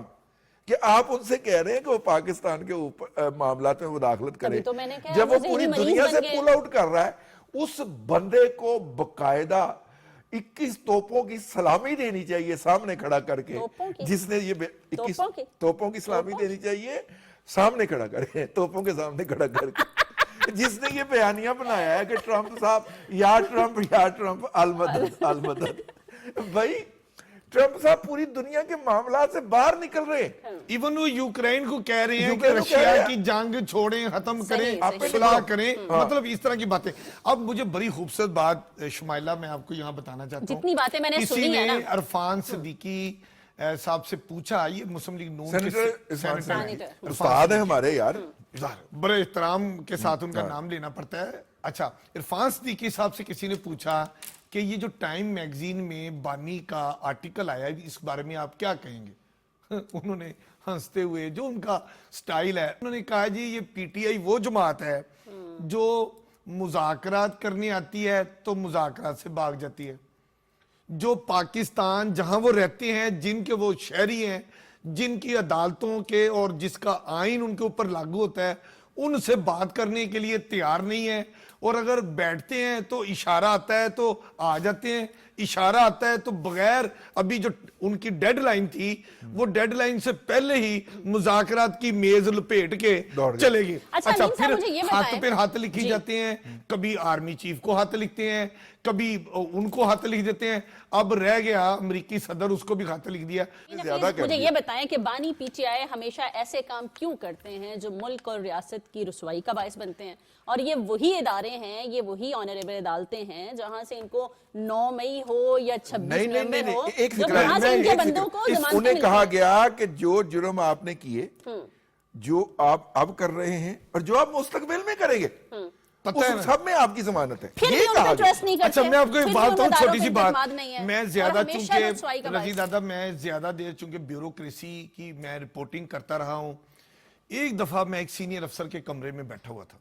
B: कि आप उनसे कह रहे हैं कि वो पाकिस्तान के ऊपर मामलात में मुदाखलत करे,
A: तो मैंने कहा
B: जब वो
A: वो
B: पूरी
A: ज़हनी
B: दुनिया
A: मरीज
B: से
A: बन गए।
B: पुल आउट कर रहा है। उस बंदे को बकायदा 21 तोपों की सलामी देनी चाहिए सामने खड़ा करके,
A: तोपों की?
B: जिसने ये 21
A: तोपों की?
B: तोपों की सलामी देनी चाहिए सामने खड़ा करके, तोपों के सामने खड़ा करके, जिसने ये बयानिया बनाया है कि ट्रंप साहब या ट्रंप अलमदद अलमदद। भाई ट्रंप साहब पूरी दुनिया के मामला से बाहर निकल रहे हैं।
C: इवन वो यूक्रेन को कह रहे हैं कि
B: यूक्रेन को कह रहे
C: रशिया
B: हैं।
C: की जंग छोड़ें, खत्म
A: सही,
C: करें,
A: सही।
C: सुलह करें, मतलब इस तरह की बातें। अब मुझे बड़ी खूबसूरत बात शुमाइला मैं आपको यहाँ बताना चाहता हूँ।
A: जितनी बातें मैंने
C: किसी
A: सुनी है
C: ने
A: ना।
C: अरफान सिद्दीकी साहब से पूछा, ये मुस्लिम लीग नून के
B: सेनेटर
C: सेनेटर हैं।
A: सेनेटर।
B: उस्ताद है हमारे यार।
C: बड़े एहतराम के साथ उनका नाम लेना पड़ता है। अच्छा, इरफान सिद्दीकी साहब से किसी ने पूछा कि ये जो टाइम मैगजीन में बानी का आर्टिकल आया है, इस बारे में आप क्या कहेंगे? उन्होंने हंसते हुए, जो उनका स्टाइल है, उन्होंने कहा जी ये पीटीआई वो जमात है जो मुज़ाकरात करने आती है तो मुज़ाकरात से भाग जाती है। जो पाकिस्तान जहां वो रहते हैं, जिनके वो शहरी हैं, जिनकी अदालतों के और जिसका आइन उनके ऊपर लागू होता है, उनसे बात करने के लिए तैयार नहीं है। और अगर बैठते हैं तो इशारा आता है तो आ जाते हैं, इशारा आता है तो बगैर अभी जो उनकी डेडलाइन थी, वो डेडलाइन से पहले ही मुज़ाकरात की मेज लपेट के
B: दौड़ गए।
C: चले गए।
A: अच्छा,
C: अच्छा,
A: अमीन साहब,
C: फिर
A: मुझे ये
C: हाथ
A: बताएं।
C: पे हाथ लिखी
A: जी।
C: जाते हैं, कभी आर्मी चीफ को हाथ लिखते हैं, कभी उनको हाथ लिख देते हैं। अब रह गया अमेरिकी सदर, उसको भी हाथ लिख दिया।
B: ज्यादा कर
A: मुझे
B: दिया।
A: ये बताएं कि बानी पीटीआई हमेशा ऐसे काम क्यों करते हैं जो मुल्क और रियासत की रुसवाई का बायस बनते हैं? और ये वही इदारे हैं, ये वही ऑनरेबल अदालतें हैं जहां से इनको 9 मई हो या 26
B: नहीं नहीं
A: नवंबर
B: नहीं
A: हो,
B: नहीं, एक
A: जो
B: फिक्र है,
A: वहां से
B: मैं
A: इनके
B: एक
A: बंदों
B: फिक्र-
A: को
B: इस-
A: जमानतें
B: उन्हें
A: मिलती
B: कहा
A: हैं।
B: गया कि जो जुर्म आपने किए, जो आप अब कर रहे हैं और जो आप मुस्तकबिल में करेंगे,
C: पता है
B: उस
C: ना?
B: सब में आपकी जमानत है।
A: फिर
B: ये
A: भी उन
B: कहा
A: पर
B: गया।
A: ट्रस्ट नहीं करते।
C: अच्छा, मैं आपको
A: फिर
C: एक
A: भी
C: बात
A: उन
C: बताऊं,
A: अदालतों
C: छोटी सी
A: पे
C: बात।
A: इत्मीनान नहीं है।
C: मैं
A: और
C: ज्यादा
A: हमेशा रुसवाई का
C: चूंकि
A: बायस।
C: रजी दादा, मैं ज्यादा देर चूंकि ब्यूरोक्रेसी की मैं रिपोर्टिंग करता रहा हूं। एक दफा मैं एक सीनियर अफसर के कमरे में बैठा हुआ था।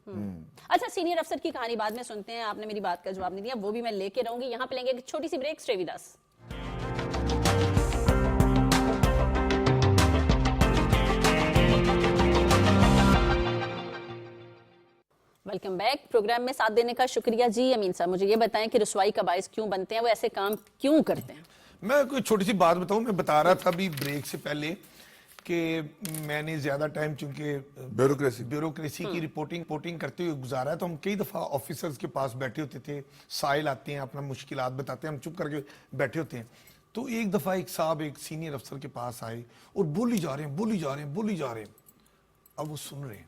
A: अच्छा, सीनियर अफसर की कहानी बाद में सुनते हैं, आपने मेरी बात का जवाब नहीं दिया, वो भी मैं लेके रहूंगी। यहाँ पे लेंगे एक छोटी सी ब्रेक। श्रेविदास। Welcome back. प्रोग्राम में साथ देने का शुक्रिया जी। अमीन साहब, मुझे ये बताएं कि रुसवाई का बायस क्यों बनते हैं, वो ऐसे काम क्यों करते हैं?
C: मैं कोई छोटी सी बात बताऊं, मैं बता रहा था अभी ब्रेक से पहले कि मैंने ज्यादा टाइम चूंकि ब्यूरोक्रेसी की रिपोर्टिंग करते हुए गुजारा है, तो हम कई दफा ऑफिसर्स के पास बैठे होते थे। साइल आते हैं, अपना मुश्किलात बताते हैं, हम चुप करके बैठे होते हैं। तो एक दफा एक साहब एक सीनियर अफसर के पास आए और बोली जा रहे हैं। अब वो सुन रहे हैं।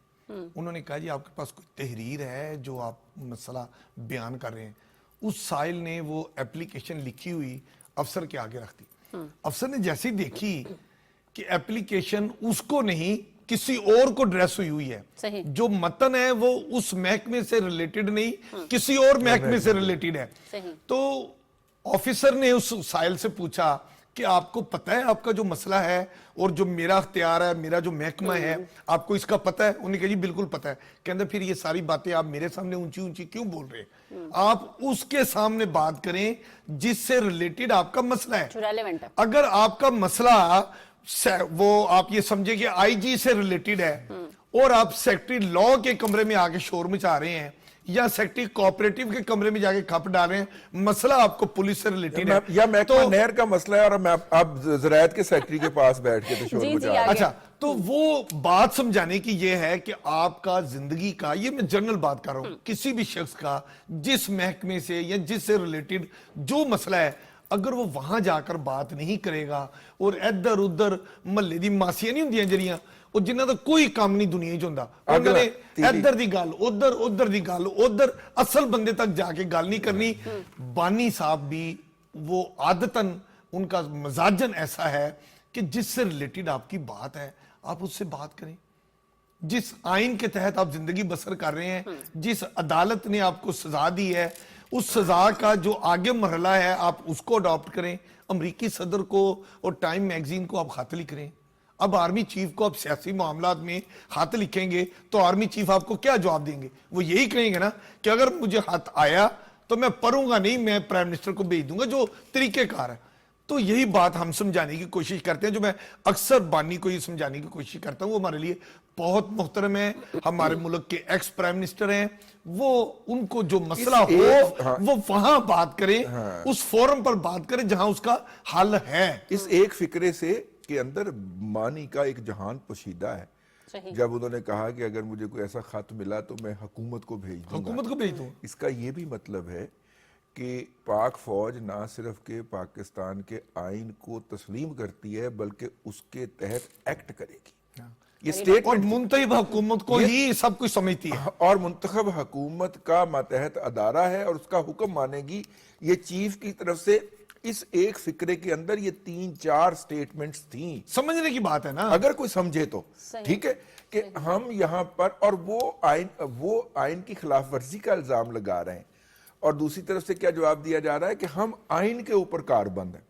C: उन्होंने कहा जी आपके पास कोई तहरीर है जो आप मसला बयान कर रहे हैं? उस साइल ने वो एप्लीकेशन लिखी हुई अफसर के आगे रख दी। अफसर ने जैसे ही देखी कि एप्लीकेशन उसको नहीं किसी और को ड्रेस हुई है,
A: सही।
C: जो मतन है वो उस महकमे से रिलेटेड नहीं, किसी और महकमे से रिलेटेड है।
A: सही।
C: तो ऑफिसर ने उस साइल से पूछा कि आपको पता है आपका जो मसला है और जो मेरा अख्तियार है, मेरा जो महकमा है, आपको इसका पता है? उन्होंने कहा जी बिल्कुल पता है। कहते फिर ये सारी बातें आप मेरे सामने ऊंची ऊंची क्यों बोल रहे हैं? आप उसके सामने बात करें जिससे रिलेटेड आपका मसला है।
A: जो relevant है।
C: अगर आपका मसला वो आप ये समझे कि आईजी से रिलेटेड है और आप सेक्रेटरी लॉ के कमरे में आके शोर मचा रहे हैं या सेक्रेटरी कोऑपरेटिव के कमरे में जाके खप डाल रहे हैं, मसला आपको पुलिस से रिलेटेड है,
B: या महकमा
C: तो
B: नहर का मसला है और मैं आप ज़राअत के सेक्रेटरी के पास बैठ के तो शोर
A: जी, जी,
B: मचा रहे हैं।
A: आगे।
C: अच्छा, तो वो बात समझाने की ये है कि आपका जिंदगी का, ये मैं जनरल बात कर रहा हूं, किसी भी शख्स का जिस महकमे से या जिससे रिलेटेड जो मसला है, अगर वो वहां जाकर बात नहीं करेगा और इधर उधर महल्ले दी मासियां नहीं होंदियां जड़ियां, और जिन्हां दा कोई काम नहीं दुनिया च होंदा, उन्होंने इधर दी गल उधर दी गल उधर, असल बंदे तक जाके गल नहीं करनी। बानी साहब भी वो आदतन उनका मजाजन ऐसा है कि जिससे रिलेटेड आपकी बात है आप उससे बात करें। जिस आइन के तहत आप जिंदगी बसर कर रहे हैं, जिस अदालत ने आपको सजा दी है, उस सजा का जो आगे मरहला है आप उसको अडॉप्ट करें, अमरीकी सदर को और टाइम मैगजीन को आप खत लिख रहे हैं। अब आर्मी चीफ को आप सियासी मामलात में खत लिखेंगे तो आर्मी चीफ आपको क्या जवाब देंगे? वो यही कहेंगे ना कि अगर मुझे खत आया तो मैं पढ़ूंगा नहीं, मैं प्राइम मिनिस्टर को भेज दूंगा, जो तरीकेकार है। तो यही बात हम समझाने की कोशिश करते हैं, जो मैं अक्सर बानी को ये समझाने की कोशिश करता हूं। वो हमारे लिए बहुत मोहतरम है, हमारे मुल्क के एक्स प्राइम मिनिस्टर हैं, वो उनको जो मसला हो वो वहां बात करें, उस फोरम पर बात करें जहां उसका हल है।
B: इस एक फिक्रे से के अंदर मानी का एक जहान पोशीदा है। जब उन्होंने कहा कि अगर मुझे कोई ऐसा खत मिला तो मैं हुकूमत को भेज दूंगा,
C: हुकूमत को भेज दूं।
B: इसका ये भी मतलब है कि पाक फौज ना सिर्फ के पाकिस्तान के आइन को तस्लीम करती है बल्कि उसके तहत एक्ट करेगी। ये
C: और
B: स्टेटमेंट
C: मुंतखब हुकूमत को ही सब कुछ समझती है
B: और मुंतखब हुकूमत का मातहत अदारा है और उसका हुक्म मानेगी। ये चीफ की तरफ से इस एक फिक्रे के अंदर ये 3-4 स्टेटमेंट्स थी।
C: समझने की बात है ना,
B: अगर कोई समझे तो ठीक है कि हम यहाँ पर और वो आइन की खिलाफ वर्जी का इल्जाम लगा रहे हैं और दूसरी तरफ से क्या जवाब दिया जा रहा है कि हम आइन के ऊपर कारबंद हैं।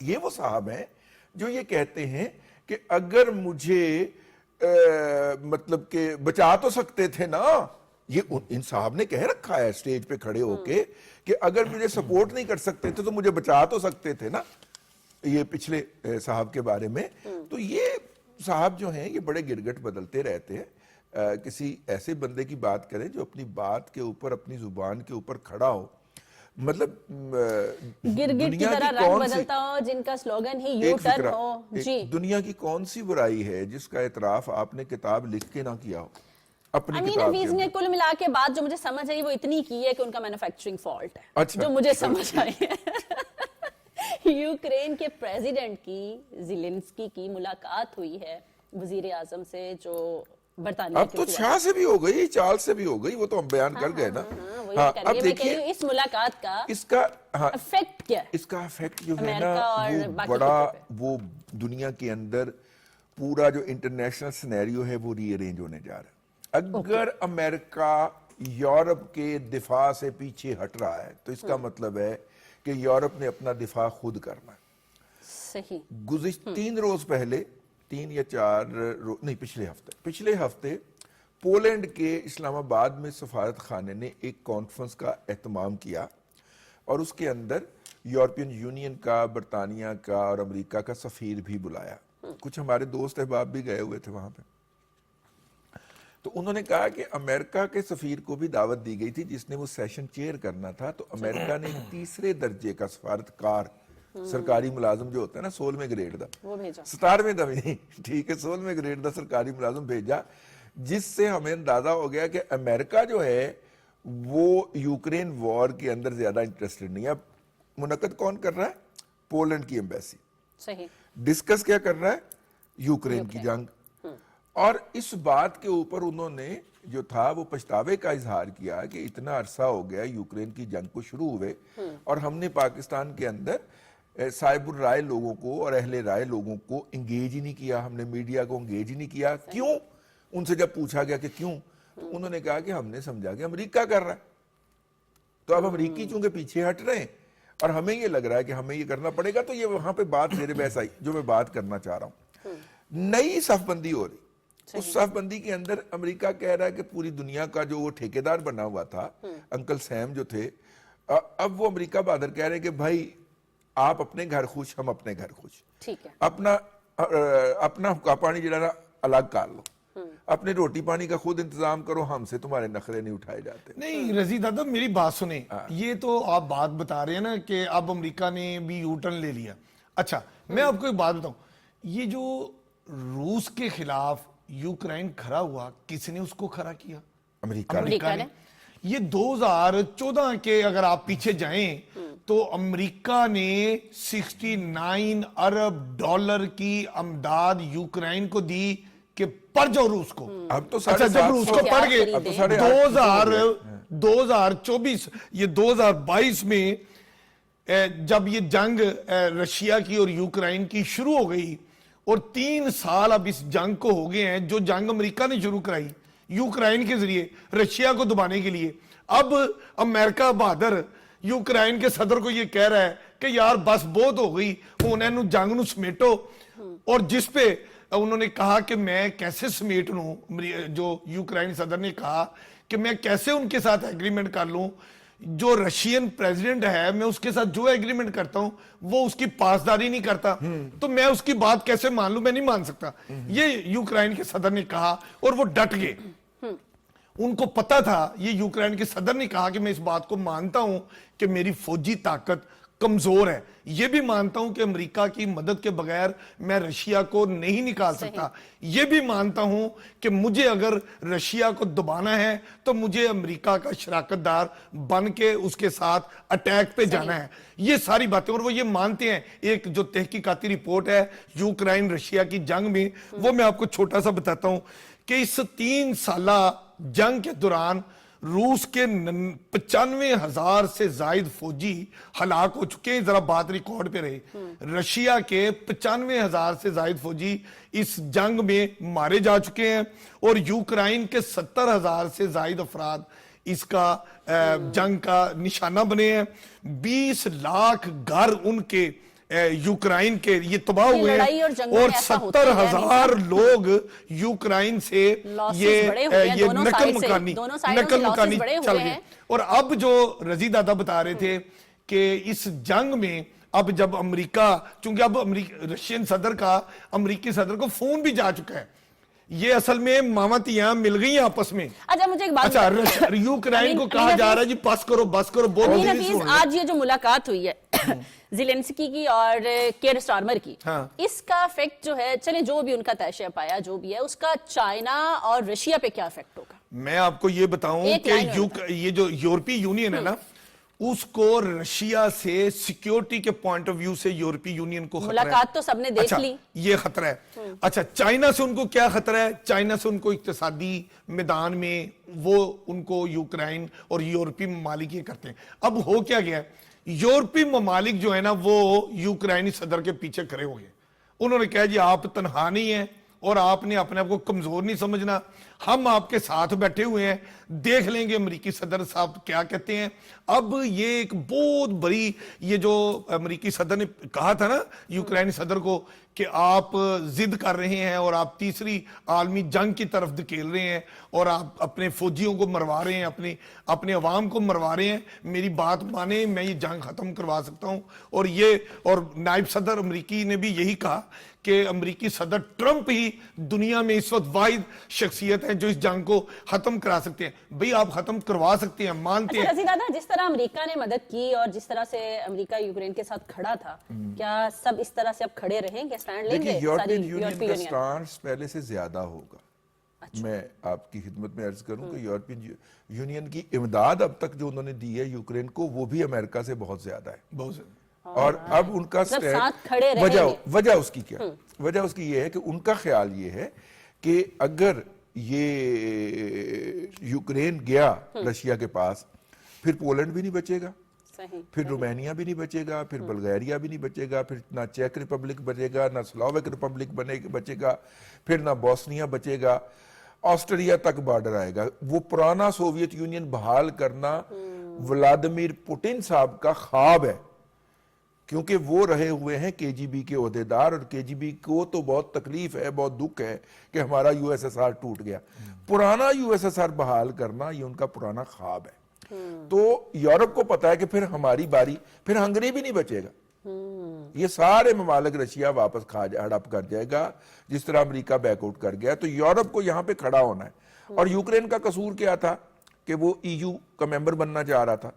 B: ये वो साहब हैं जो ये कहते हैं कि अगर मुझे मतलब कि बचा तो सकते थे ना, ये इन साहब ने कह रखा है स्टेज पे खड़े होके कि अगर मुझे सपोर्ट नहीं कर सकते थे तो मुझे बचा तो सकते थे ना, ये पिछले साहब के बारे में। तो ये साहब जो हैं ये बड़े गिरगट बदलते रहते हैं। किसी ऐसे बंदे की बात करें जो अपनी बात के ऊपर, अपनी जुबान के ऊपर खड़ा हो। मतलब
A: गिरगिट की तरह रंग बदलता हो, जिनका स्लोगन ही यू टर्न हो। जी,
B: दुनिया की कौन सी बुराई है जिसका एतराफ आपने किताब लिख के ना किया हो? अपनी
A: अमीन
B: किताब
A: हफीज
B: के
A: ने
B: अंदर।
A: कुल मिला के बात जो मुझे समझ आई वो इतनी की है कि उनका मैन्युफैक्चरिंग फॉल्ट है,
B: अच्छा,
A: जो मुझे समझ आई है। यूक्रेन के प्रेसिडेंट की ज़ेलेंस्की की मुलाकात हुई है वजीर आजम से, जो बरतानिया
B: अब तो शाह से भी हो गई, चार्ल से भी हो गई, वो तो हम बयान कर गए ना।
A: अब देखिए इस मुलाकात का
B: इसका
A: इफेक्ट क्या है?
B: इसका इफेक्ट जो है
A: अमेरिका
B: ना
A: और
B: वो
A: बाकी
B: बड़ा,
A: मुल्कों पे।
B: वो दुनिया के अंदर पूरा जो इंटरनेशनल सिनेरियो है वो रीअरेंज होने जा रहा है। अगर अमेरिका यूरोप के दिफा से पीछे हट रहा है तो इसका मतलब है कि यूरोप ने अपना दिफा खुद करना है।
A: सही।
B: गुज़िश्ता 3 रोज पहले, 3 या 4 नहीं, पिछले हफ्ते पोलैंड के इस्लामाबाद में सफारत खाने ने एक कॉन्फ्रेंस का एहतमाम किया और उसके अंदर यूरोपियन यूनियन का, बरतानिया का और अमेरिका का सफीर भी बुलाया। कुछ हमारे दोस्त अहबाब भी गए हुए थे वहां पे। तो उन्होंने कहा कि अमेरिका के सफीर को भी दावत दी गई थी जिसने वो सेशन चेयर करना था। तो अमेरिका ने 3रे दर्जे का सफारतकार, सरकारी मुलाजम जो होता है ना 16वें ग्रेड का,
A: वो भेजा,
B: 17वें का भी नहीं, ठीक है, 16वें ग्रेड का सरकारी मुलाजम भेजा, जिससे हमें अंदाजा हो गया कि अमेरिका जो है वो यूक्रेन वॉर के अंदर ज्यादा इंटरेस्टेड नहीं है। अब मुनक्कद कौन कर रहा है? पोलैंड की एम्बेसी।
A: सही।
B: डिस्कस क्या कर रहा है? यूक्रेन की जंग। और इस बात के ऊपर उन्होंने जो था वो पछतावे का इजहार किया कि इतना अरसा हो गया यूक्रेन की जंग को शुरू हुए और हमने पाकिस्तान के अंदर साहिबुर राय लोगों को और अहले राय लोगों को इंगेज ही नहीं किया, हमने मीडिया को इंगेज ही नहीं किया। क्यों? उनसे जब पूछा गया कि क्यों, तो उन्होंने कहा कि हमने समझा कि अमेरिका कर रहा है, तो अब अमेरिकी चूंकि पीछे हट रहे हैं और हमें ये लग रहा है कि हमें ये करना पड़ेगा। तो ये वहां पे बात मेरे बहस आई जो मैं बात करना चाह रहा हूं। नई सफबंदी हो रही, उस सफबंदी के अंदर अमेरिका कह रहा है कि पूरी दुनिया का जो वो ठेकेदार बना हुआ था, अंकल सैम जो थे, अब वो अमेरिका बहादुर कह रहे हैं कि भाई आप अपने घर खुश, हम अपने घर खुश,
A: ठीक है,
B: अपना हुक्का पानी जरा अलग कर लो, अपने रोटी पानी का खुद इंतजाम करो, हमसे तुम्हारे नखरे नहीं उठाए जाते।
C: नहीं रजी दादा मेरी बात सुने, ये तो आप बात बता रहे हैं ना कि अब अमेरिका ने भी यू टर्न ले लिया। अच्छा मैं आपको एक बात बताऊं, ये जो रूस के खिलाफ यूक्रेन खड़ा हुआ, किसने उसको खड़ा किया?
B: अमेरिका
C: ने। ये 2014 के अगर आप पीछे जाएं तो अमेरिका ने 69 अरब डॉलर की अमदाद यूक्रेन को दी कि पड़ जाओ रूस को।
B: अब तो
C: अच्छा जब रूस को पड़ गए 2024, ये 2022 में जब ये जंग रशिया की और यूक्रेन की शुरू हो गई और 3 साल अब इस जंग को हो गए हैं, जो जंग अमेरिका ने शुरू कराई यूक्रेन के जरिए रशिया को दबाने के लिए, اب امریکہ بہادر یوکرائن کے صدر کو یہ کہہ رہا ہے کہ یار بس بہت ہو گئی ہن اینو جنگ نو سمیٹو، اور جس پہ انہوں نے کہا کہ میں کیسے سمیٹ لوں، جو یوکرائن صدر نے کہا کہ میں کیسے ان کے ساتھ ایگریمنٹ کر لوں، جو رشین پریزیڈنٹ ہے میں اس کے ساتھ جو ایگریمنٹ کرتا ہوں وہ اس کی پاسداری نہیں کرتا، تو میں اس کی بات کیسے مان لوں، میں نہیں مان سکتا، یہ یوکرائن کے صدر نے کہا اور وہ ڈٹ گئے۔ ان کو پتا تھا، یہ یوکرائن کے صدر نے کہا کہ میں اس بات کو مانتا ہوں کہ میری فوجی طاقت کمزور ہے، یہ بھی مانتا ہوں کہ امریکہ کی مدد کے بغیر میں رشیا کو نہیں نکال سکتا، یہ بھی مانتا ہوں کہ مجھے اگر رشیا کو دبانا ہے تو مجھے امریکہ کا شراکت دار بن کے اس کے ساتھ اٹیک پہ جانا ہے، یہ ساری باتیں، اور وہ یہ مانتے ہیں۔ ایک جو تحقیقاتی رپورٹ ہے یوکرائن رشیا کی جنگ میں، وہ میں آپ کو چھوٹا سا بتاتا ہوں کہ اس 3 سالہ جنگ کے دوران روس کے 95,000 سے زائد فوجی ہلاک ہو چکے ہیں، ذرا بات ریکارڈ پہ رہے، رشیا کے 95,000 سے زائد فوجی اس جنگ میں مارے جا چکے ہیں، اور یوکرائن کے 70,000 سے زائد افراد اس کا جنگ کا نشانہ بنے ہیں، 20 لاکھ گھر ان کے یوکرائن کے یہ تباہ ہوئے ہیں، اور 70,000 لوگ یوکرائن سے یہ نقل مکانی چل گئے۔ اور اب جو رضی دادا بتا رہے تھے کہ اس جنگ میں اب جب امریکہ، چونکہ اب رشین صدر کا امریکی صدر کو فون بھی جا چکا ہے، یہ اصل میں مامتیاں مل گئی ہیں آپس میں۔
A: اچھا مجھے ایک بات،
C: اچھا یوکرائن کو کہا جا رہا ہے جی بس کرو بس کرو، بہت
A: آج یہ جو ملاقات ہوئی ہے زیلنسکی کی اور کیئر سٹارمر کی، اس کا افیکٹ جو ہے، چلیں جو بھی ان کا طے پایا جو بھی ہے، اس کا چائنا اور رشیا پہ کیا افیکٹ ہوگا؟
C: میں آپ کو یہ بتاؤں کہ یہ جو یورپی یونین ہے نا، اس کو رشیا سے سیکیورٹی کے پوائنٹ آف ویو سے یورپی یونین کو خطرہ ہے۔
A: ملاقات تو سب نے دیکھ لی،
C: یہ خطرہ ہے۔ اچھا چائنا سے ان کو کیا خطرہ ہے؟ چائنا سے ان کو اقتصادی میدان میں وہ ان کو یوکرائن اور یورپی ممالک یہ کرتے ہیں۔ اب ہو کیا گیا ہے، یورپی ممالک جو ہے نا وہ یوکرائنی صدر کے پیچھے کھڑے ہو گئے، انہوں نے کہا جی آپ تنہا نہیں ہیں اور آپ نے اپنے آپ کو کمزور نہیں سمجھنا، ہم آپ کے ساتھ بیٹھے ہوئے ہیں، دیکھ لیں گے امریکی صدر صاحب کیا کہتے ہیں۔ اب یہ ایک بہت بڑی، یہ جو امریکی صدر نے کہا تھا نا یوکرائنی صدر کو کہ آپ ضد کر رہے ہیں اور آپ تیسری عالمی جنگ کی طرف دھکیل رہے ہیں اور آپ اپنے فوجیوں کو مروا رہے ہیں، اپنے عوام کو مروا رہے ہیں، میری بات مانیں، میں یہ جنگ ختم کروا سکتا ہوں۔ اور نائب صدر امریکی نے بھی یہی کہا کہ امریکی صدر ٹرمپ ہی دنیا میں اس وقت واحد شخصیت ہے جو اس جنگ کو ختم کرا سکتے ہیں۔ بھئی آپ ختم کروا سکتے ہیں، مانتے ہیں۔
A: رضی دادا، جس طرح امریکہ نے مدد کی اور جس طرح سے امریکہ یوکرین کے ساتھ کھڑا تھا، کیا سب اس طرح سے اب کھڑے رہیں گے، سٹینڈ لیں گے؟
B: یورپین یونین کا سٹانس پہلے سے زیادہ ہوگا۔ میں آپ کی خدمت میں عرض کروں کہ یورپین یونین کی امداد اب تک جو انہوں نے دی ہے یوکرین کو، وہ بھی امریکہ سے بہت زیادہ ہے، بہت زیادہ۔ اور اب ان کا وجہ اس کی کیا؟ وجہ اس کی یہ ہے کہ ان کا خیال یہ ہے کہ اگر یہ یوکرین گیا رشیا کے پاس، پھر پولینڈ بھی نہیں بچے گا، پھر رومانیہ بھی نہیں بچے گا، پھر بلغاریہ بھی نہیں بچے گا، پھر نہ چیک ریپبلک بچے گا، نہ سلوواک ریپبلک بچے گا، پھر نہ بوسنیا بچے گا، آسٹریا تک بارڈر آئے گا۔ وہ پرانا سوویت یونین بحال کرنا ولادیمیر پوٹن صاحب کا خواب ہے، کیونکہ وہ رہے ہوئے ہیں کے جی بی کے عہدیدار، اور کے جی بی کو تو بہت تکلیف ہے، بہت دکھ ہے کہ ہمارا یو ایس ایس آر ٹوٹ گیا۔ پرانا یو ایس ایس آر بحال کرنا یہ ان کا پرانا خواب ہے۔ تو یورپ کو پتا ہے کہ پھر ہماری باری، پھر ہنگری بھی نہیں بچے گا، یہ سارے ممالک رشیا واپس ہڑپ کر جائے گا، جس طرح امریکہ بیک آؤٹ کر گیا۔ تو یورپ کو یہاں پہ کھڑا ہونا ہے۔ اور یوکرین کا قصور کیا تھا کہ وہ ای یو کا ممبر بننا چاہ رہا تھا،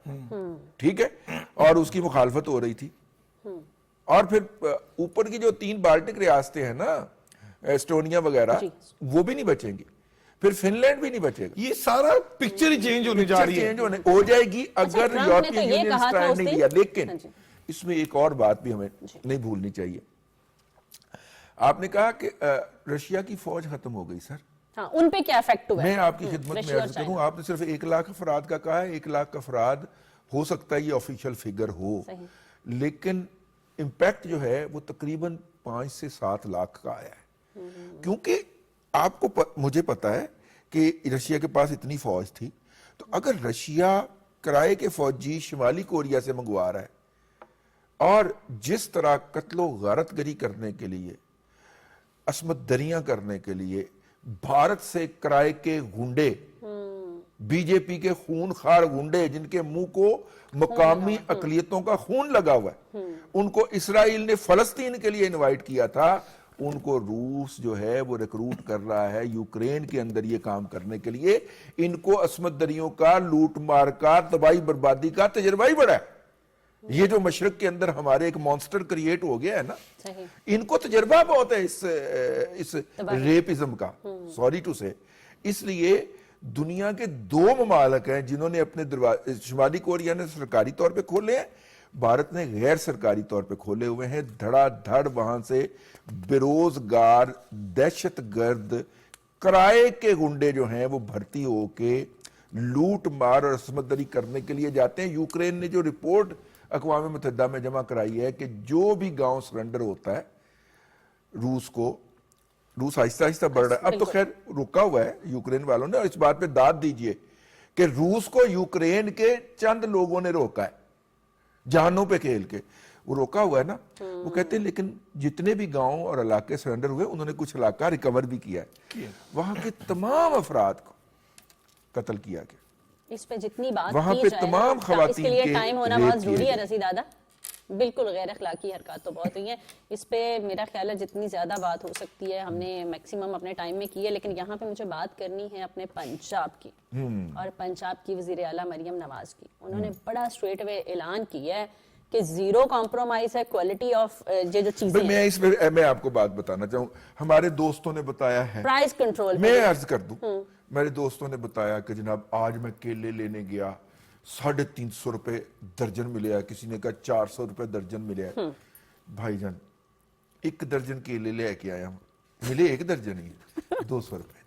B: ٹھیک ہے، اور اس کی مخالفت ہو رہی تھی۔ اور پھر اوپر کی جو 3 بالٹک ریاستیں ہیں نا، ایسٹونیا وغیرہ، وہ بھی نہیں بچیں گی، پھر فن لینڈ بھی نہیں بچے گا۔
C: یہ سارا پکچر ہی چینج ہونے جا رہی ہے،
B: ہو جائے گی اگر یورپین یونین سٹینڈ نہیں لیا۔ لیکن اس میں ایک اور بات بھی ہمیں نہیں بھولنی چاہیے۔ آپ نے کہا کہ رشیا کی فوج ختم ہو گئی، سر
A: ان پہ کیا افیکٹ ہوا ہے؟
B: میں آپ کی خدمت میں عرض کروں، آپ نے صرف 1 لاکھ افراد کا کہا ہے، 1 لاکھ افراد ہو سکتا ہے یہ آفیشیل فگر ہو، لیکن امپیکٹ جو ہے وہ تقریباً 5 سے 7 لاکھ کا آیا ہے۔ کیونکہ آپ کو مجھے پتا ہے کہ رشیا کے پاس اتنی فوج تھی تو اگر رشیا کرائے کے فوجی شمالی کوریا سے منگوا رہا ہے اور جس طرح قتل و غارت گری کرنے کے لیے، عصمت دریاں کرنے کے لیے بھارت سے کرائے کے گنڈے، بی جے پی کے خون خار گنڈے جن کے منہ کو مقامی اقلیتوں کا خون لگا ہوا ہے، ان کو اسرائیل نے فلسطین کے لیے انوائٹ کیا تھا، ان کو روس جو ہے وہ ریکروٹ کر رہا ہے یوکرین کے اندر یہ کام کرنے کے لیے۔ ان کو عصمت دریوں کا، لوٹ مار کا، تباہی بربادی کا تجربہ ہی بڑا ہے۔ یہ جو مشرق کے اندر ہمارے ایک مانسٹر کریٹ ہو گیا ہے نا، ان کو تجربہ بہت ہے اس ریپزم کا، سوری ٹو سے۔ اس لیے دنیا کے 2 ممالک ہیں جنہوں نے اپنے دروازے، شمالی کوریا نے سرکاری طور پہ کھولے ہیں، بھارت نے غیر سرکاری طور پہ کھولے ہوئے ہیں۔ دھڑا دھڑ وہاں سے بیروزگار، دہشت گرد، کرائے کے گنڈے جو ہیں وہ بھرتی ہو کے لوٹ مار اور عصمت دری کرنے کے لیے جاتے ہیں۔ یوکرین نے جو رپورٹ اقوام متحدہ میں جمع کرائی ہے کہ جو بھی گاؤں سرنڈر ہوتا ہے روس کو، روس آہستہ آہستہ بڑھ رہا ہے، اب تو خیر رکا ہوا ہے یوکرین والوں نے، اور اس بات پہ داد دیجئے کہ روس کو یوکرین کے چند لوگوں نے روکا ہے، جہانوں پہ کھیل کے وہ روکا ہوا ہے نا۔ وہ کہتے ہیں لیکن جتنے بھی گاؤں اور علاقے سرنڈر ہوئے انہوں نے کچھ علاقہ ریکور بھی کیا ہے، وہاں کے تمام افراد کو قتل کیا گیا۔
A: اس پہ جتنی بات
B: وہاں
A: کی
B: پہ
A: جائے
B: تمام
A: اس
B: خواتین
A: کے لیے
B: کے
A: ٹائم ہونا
B: ریپ
A: بہت ضروری
B: کیے
A: ہے رضی دادا۔ بالکل غیر اخلاقی حرکات تو بہت ہوئی ہیں، اس پہ میرا خیال ہے جتنی زیادہ بات ہو سکتی ہے ہم نے میکسیمم اپنے ٹائم میں کی ہے، لیکن یہاں پہ مجھے بات کرنی ہے اپنے پنجاب کی اور پنجاب کی وزیر اعلیٰ مریم نواز کی۔ انہوں نے بڑا اسٹریٹ وے اعلان کیا ہے کہ زیرو کمپرومائز ہے کوالٹی آف یہ جو چیزیں ہیں۔
B: میں اس میں آپ کو بات بتانا چاہوں، ہمارے دوستوں نے بتایا ہے،
A: پرائز کنٹرول
B: میں عرض کر دوں، میرے دوستوں نے بتایا کہ جناب آج میں کیلے لینے گیا، 350 روپے درجن ملے ہے، کسی نے کہا 400 روپے درجن ملے ہے۔ بھائی جان 1 درجن کیلے لے کے آیا ہوں، ملے 1 درجن ہی 200 روپے دے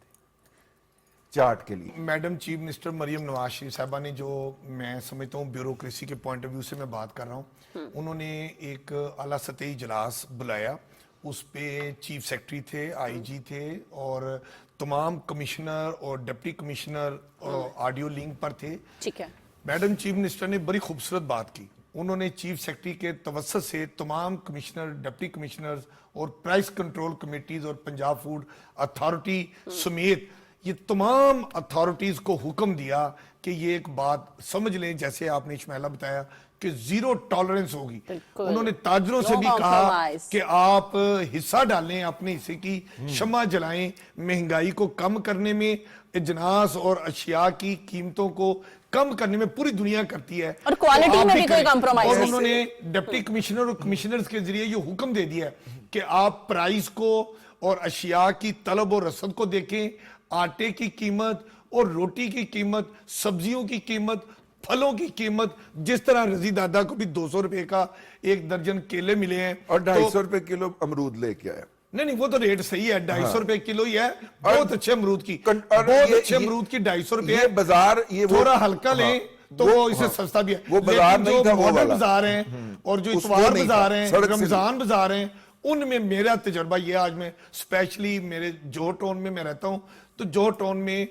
B: چاٹ کے لیے۔
C: Madam chief minister Maryam Nawaz Sharif صاحبہ نے، جو میں سمجھتا ہوں بیوروکریسی کے پوائنٹ آف ویو سے میں بات کر رہا ہوں، انہوں نے ایک اعلیٰ سطحی اجلاس بلایا، اس پہ چیف سیکرٹری تھے، آئی جی تھے اور تمام کمشنر اور ڈپٹی کمشنر آڈیو لنک پر تھے۔
A: ٹھیک ہے،
C: میڈم چیف منسٹر نے بڑی خوبصورت بات کی، انہوں نے چیف سیکرٹری کے توسط سے تمام کمشنر، ڈپٹی کمشنرز اور پرائس کنٹرول کمیٹیز اور پنجاب فوڈ اتھارٹی سمیت یہ تمام اتھارٹیز کو حکم دیا کہ یہ ایک بات سمجھ لیں، جیسے آپ نے شمیلہ بتایا کہ زیرو ٹالرنس ہوگی۔ انہوں نے تاجروں سے بھی کہا کہ آپ حصہ ڈالیں، اپنے حصے کی شمع جلائیں، مہنگائی کو کم کرنے میں، اجناس اور اشیاء کی قیمتوں کو کم کرنے میں پوری دنیا کرتی ہے،
A: اور کوالٹی میں بھی کوئی کمپرومائز
C: اور
A: نہیں۔
C: انہوں نے ڈپٹی کمشنر اور کمشنرز کے ذریعے یہ حکم دے دیا کہ آپ پرائز کو اور اشیاء کی طلب اور رسد کو دیکھیں، آٹے کی قیمت اور روٹی کی قیمت، سبزیوں کی قیمت، پھلوں کی قیمت، جس طرح رضی دادا کو بھی 200 روپے کا 1 درجن کیلے ملے ہیں
B: اور 250 روپے کلو امرود لے کے آیا۔
C: نہیں وہ تو ریٹ صحیح ہے، 250 روپے کلو ہی ہے، بہت اچھے امرود کی، بہت اچھے امرود کی 250 روپے ہے۔
B: بازار
C: تھوڑا ہلکا لیں تو وہ اسے سستا بھی ہے،
B: وہ بازار
C: لیکن
B: نہیں تھا،
C: جو
B: وہ
C: ماڈل
B: والا
C: بازار ہیں اور جو اتوار بازار ہیں، رمضان بازار ہیں، ان میں میرا تجربہ یہ، آج میں سپیشلی میرے جو ٹاؤن میں رہتا ہوں، تو جو ٹاؤن میں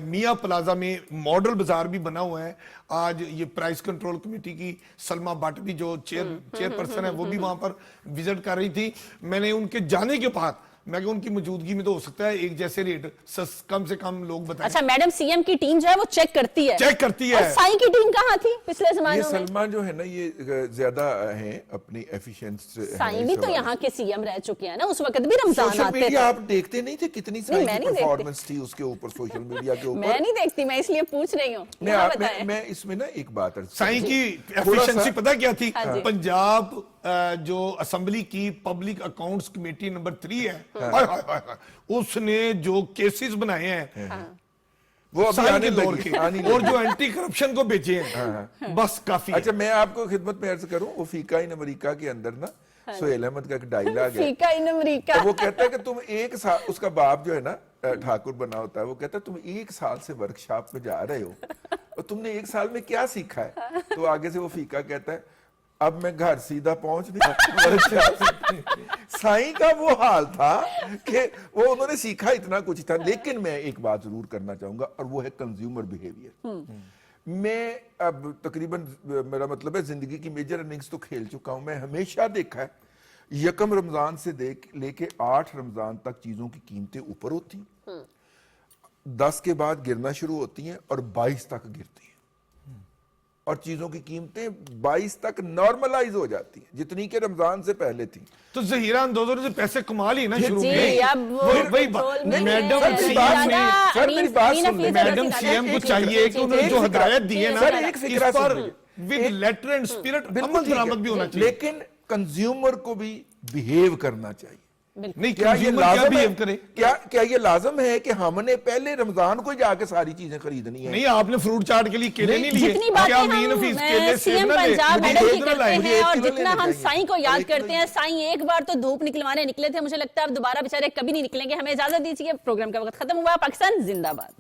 C: میاں پلازا میں ماڈل بازار بھی بنا ہوا ہے۔ آج یہ پرائس کنٹرول کمیٹی کی سلمہ بٹ بھی جو چیئر پرسن ہے، وہ بھی وہاں پر وزٹ کر رہی تھی۔ میں نے ان کے جانے کے بعد، میں کہ ان کی موجودگی میں تو ہو سکتا ہے ایک جیسے ریٹ کم سے کم لوگ بتائیں۔
A: اچھا میڈم سی ایم کی ٹیم جو ہے وہ چیک کرتی ہے،
C: چیک کرتی ہے۔
A: اور سائی کی ٹیم کہاں تھی پچھلے
B: یہ
A: زمانوں میں؟
B: سلمان جو ہے نا یہ زیادہ ہیں اپنی ایفیشنس۔
A: سائی بھی تو یہاں کے سی ایم رہ چکے ہیں نا، اس وقت بھی رمضان
B: سوشل
A: آتے تھے۔
B: میڈیا آپ دیکھتے نہیں تھے کتنی سائی
A: میں
B: کی
A: نہیں دیکھتی۔
B: پرفارمنس تھی اس کے اوپر، سوشل میڈیا کے اوپر؟
A: میں نہیں دیکھتی، میں اس لیے پوچھ رہی ہوں، یہاں بتائیں۔
B: میں اس میں نا ایک بات
C: سائیں کی ایفیشنسی پتہ کیا تھی؟
A: ہاں جی۔
C: پنجاب جو اسمبلی کی پبلک اکاؤنٹس کمیٹی نمبر 3 ہے، اس نے جو کیسز بنائے ہیں
B: وہ ابھی
C: سائیں
B: آنے
C: کے دور
B: لگی،
C: کے،
B: آنے
C: اور
B: لگی۔
C: جو اینٹی کرپشن کو بیچے ہیں، بس کافی ہے۔
B: اچھا میں آپ کو خدمت میں عرض کروں، وہ فیقہ ان امریکہ کے اندر نا سہیل احمد کا ایک ڈائلاگ ہے،
A: فیقہ ان امریکہ،
B: وہ کہتا ہے کہ تم 1 سال، اس کا باپ جو ہے نا ٹھاکر بنا ہوتا ہے، وہ کہتا ہے تم 1 سال سے ورکشاپ میں جا رہے ہو اور تم نے 1 سال میں کیا سیکھا ہے؟ تو آگے سے وہ فیقہ کہتا ہے अब मैं घर सीधा पहुंच नहीं साईं का वो हाल था कि वो उन्होंने सीखा इतना कुछ था। लेकिन मैं एक बात जरूर करना चाहूंगा और वो है कंज्यूमर बिहेवियर। मैं अब तकरीबन मेरा मतलब है जिंदगी की मेजर इनिंग्स तो खेल चुका हूं। मैं हमेशा देखा है यकम रमजान से लेके 8 रमजान तक चीजों की कीमतें ऊपर होती हैं, 10 के बाद गिरना शुरू होती हैं और 22 तक गिरती हैं और चीजों की कीमतें 22 तक नॉर्मलाइज हो जाती हैं जितनी के रमजान से पहले थी।
C: तो जहीरा अंदोजर से पैसे कमा ली ना शुरू
A: जी,
C: में।
A: अब वो
C: वही
A: कंट्रोल में
C: मैडम
A: है।
C: सीएम ने
B: सर मेरी बात सुन ले।
C: मैडम सीएम को चाहिए कि उन्होंने जो हदायत दी है ना
B: सर, एक
C: इस
B: फिक्रा
C: पर
B: सुन लीजिए।
C: विद लेटर एंड स्पिरिट
B: बिल्कुल
C: अमल
B: ठीक है।
C: दरामद भी होना चाहिए।
B: लेकिन कंज्यूमर को भी बिहेव करना चाहिए।
C: नहीं,
B: क्या ये
C: कंज्यूमर क्या
B: लाजम
C: बिहेव
B: है?
C: करे?
B: क्या ये लाजम है कि हमने पहले रमजान को जाके सारी चीजें खरीदनी है?
C: नहीं, आपने फ्रूट चाट के लिए केले नहीं लिए?
A: जितनी बातें
C: क्या
A: हम
C: मीन फीस केले सेब
A: सीएम
C: ना ले?
A: पंजाब
C: मुझे
A: मैडम की
C: एक ना
A: करते
C: लाए।
A: हैं और
B: 1 किलो
A: जितना
B: लेने
A: हम
B: चाहिए।
A: साईं को याद
B: 1 किलो
A: करते हैं, साईं एक बार तो धूप निकलवाने निकले थे, मुझे लगता है अब दोबारा बेचारे कभी नहीं निकलेंगे। हमें इजाजत दीजिए, प्रोग्राम का वक्त खत्म हुआ। पाकिस्तान जिंदाबाद।